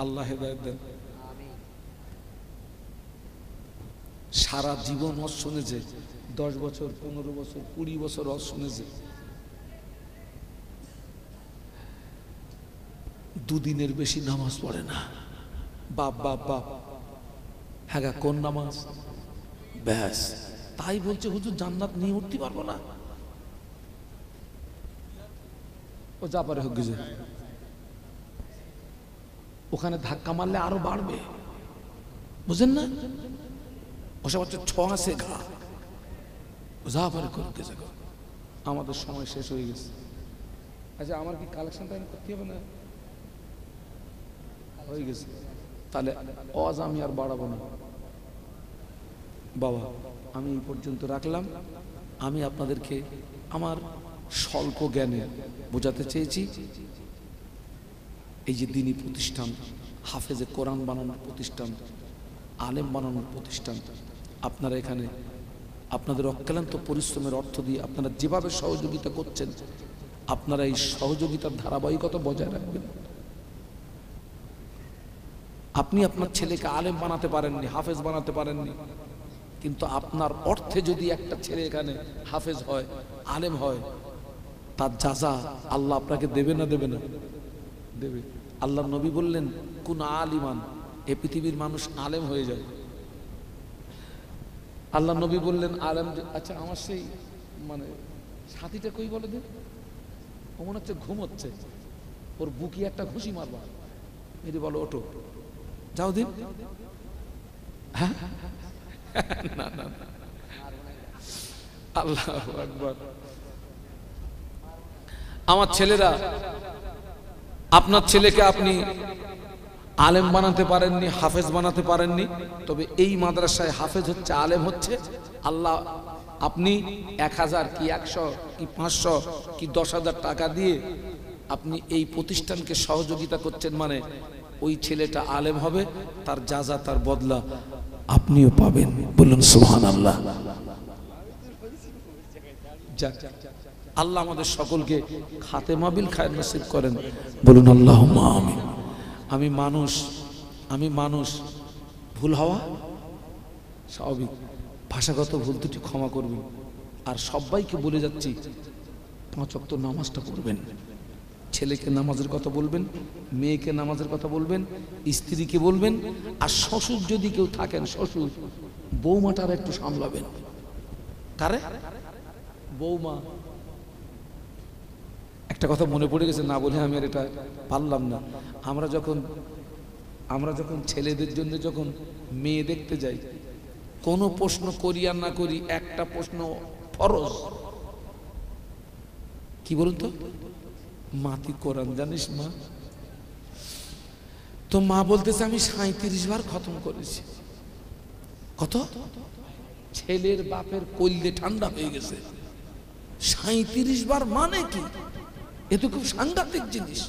আল্লাহ হেদায়েত দেন। সারা জীবন ওয়াজ শুনেছে, 10 বছর 15 বছর 20 বছর ওয়াজ শুনেছে, 2 দিনের বেশি নামাজ পড়ে না। বাপ বাপ বাপ, হ্যাঁ কোন নামাজ? ব্যাস, তাই বলছে হুজুর জান্নাত নিয়ে উঠতে পারবো না। ও যা পারে হোক গেছে, ওখানে ধাক্কা মারলে আরো বাড়বে, বুঝেন না? ওসব হচ্ছে ছোঁয়া শেখা, যা পারে করতে যাক। আমাদের সময় শেষ হয়ে গেছে। আচ্ছা, আমার কি কালেকশন টাইম করতে হবে না? হয়ে গেছে, তাহলে আজ আমি আর বাড়াবো না বাবা, আমি এই পর্যন্ত রাখলাম। আমি আপনাদেরকে আমার স্বল্প জ্ঞানে বোঝাতে চেয়েছি, এই যে দ্বীনি প্রতিষ্ঠান, হাফেজে কোরআন বানানোর প্রতিষ্ঠান, আলেম বানানোর প্রতিষ্ঠান, আপনারা এখানে আপনাদের অক্লান্ত পরিশ্রমের অর্থ দিয়ে আপনারা যেভাবে সহযোগিতা করছেন, আপনারা এই সহযোগিতার ধারাবাহিকতা বজায় রাখবেন। আপনি আপনার ছেলেকে আলেম বানাতে পারেননি, হাফেজ বানাতে পারেননি, কিন্তু আপনার অর্থে যদি একটা ছেলে এখানে হাফেজ হয়, আলেম হয়, তার যাজা আল্লাহ আপনাকে দেবে না দেবে না? দেবে। আল্লাহ নবী বললেন কোন আলিমান, এই পৃথিবীর মানুষ আলেম হয়ে যায়। আল্লাহ নবী বললেন আলেম। আচ্ছা, আমার সেই মানে সাথীটা কই বলে দিন, ও মনে হচ্ছে ঘুমোচ্ছে, ওর বুকি একটা ঘুষি মারবা, মেরে বলো ওঠো, যাও দিন। হ্যাঁ, না না, আল্লাহু আকবার। আমার ছেলেরা, আপনার ছেলেকে আপনি আলেম বানাতে পারেননি, হাফেজ বানাতে পারেননি, তবে এই মাদ্রাসায় হাফেজ হচ্ছে, আলেম হচ্ছে। আল্লাহ, আপনি 1000 কি 100 কি 500 কি 10,000 টাকা দিয়ে আপনি এই প্রতিষ্ঠানকে সহযোগিতা করছেন, মানে ওই ছেলেটা আলেম হবে, তার যাজা, তার বদলা আপনিও পাবেন। বলুন সুবহানাল্লাহ। আল্লাহ আমাদের সকলকে খাতেমা বিল খায়র নসিব করেন, বলুন আল্লাহুম্মা আমিন। আমি মানুষ, ভুল হওয়া স্বাভাবিক, ভাষাগত ভুল ত্রুটি ক্ষমা করবেন। আর সবাইকে বলে যাচ্ছি 5 ওয়াক্ত নামাজটা পড়বেন, ছেলেকে নামাজের কথা বলবেন, মেয়েকে নামাজের কথা বলবেন, স্ত্রীকে বলবেন, আর শ্বশুর যদি কেউ থাকেন, শ্বশুর বৌমাটার একটু সামলাবেন। কারে? বৌমা। একটা কথা মনে পড়ে গেছে, না বলে আমি আর এটা পারলাম না। আমরা যখন ছেলেদের জন্য যখন মেয়ে দেখতে যাই, কোনো প্রশ্ন করি আর না করি, একটা প্রশ্ন ফরজ। কি বলুন তো? মা তুই কোরআন জানিস মা? তো মা বলতেছে আমি 37 বার খতম করেছি। কত? ছেলের বাপের কইলে ঠান্ডা হয়ে গেছে। 37 বার মানে কি? এ তো খুব সাংঘাতিক জিনিস।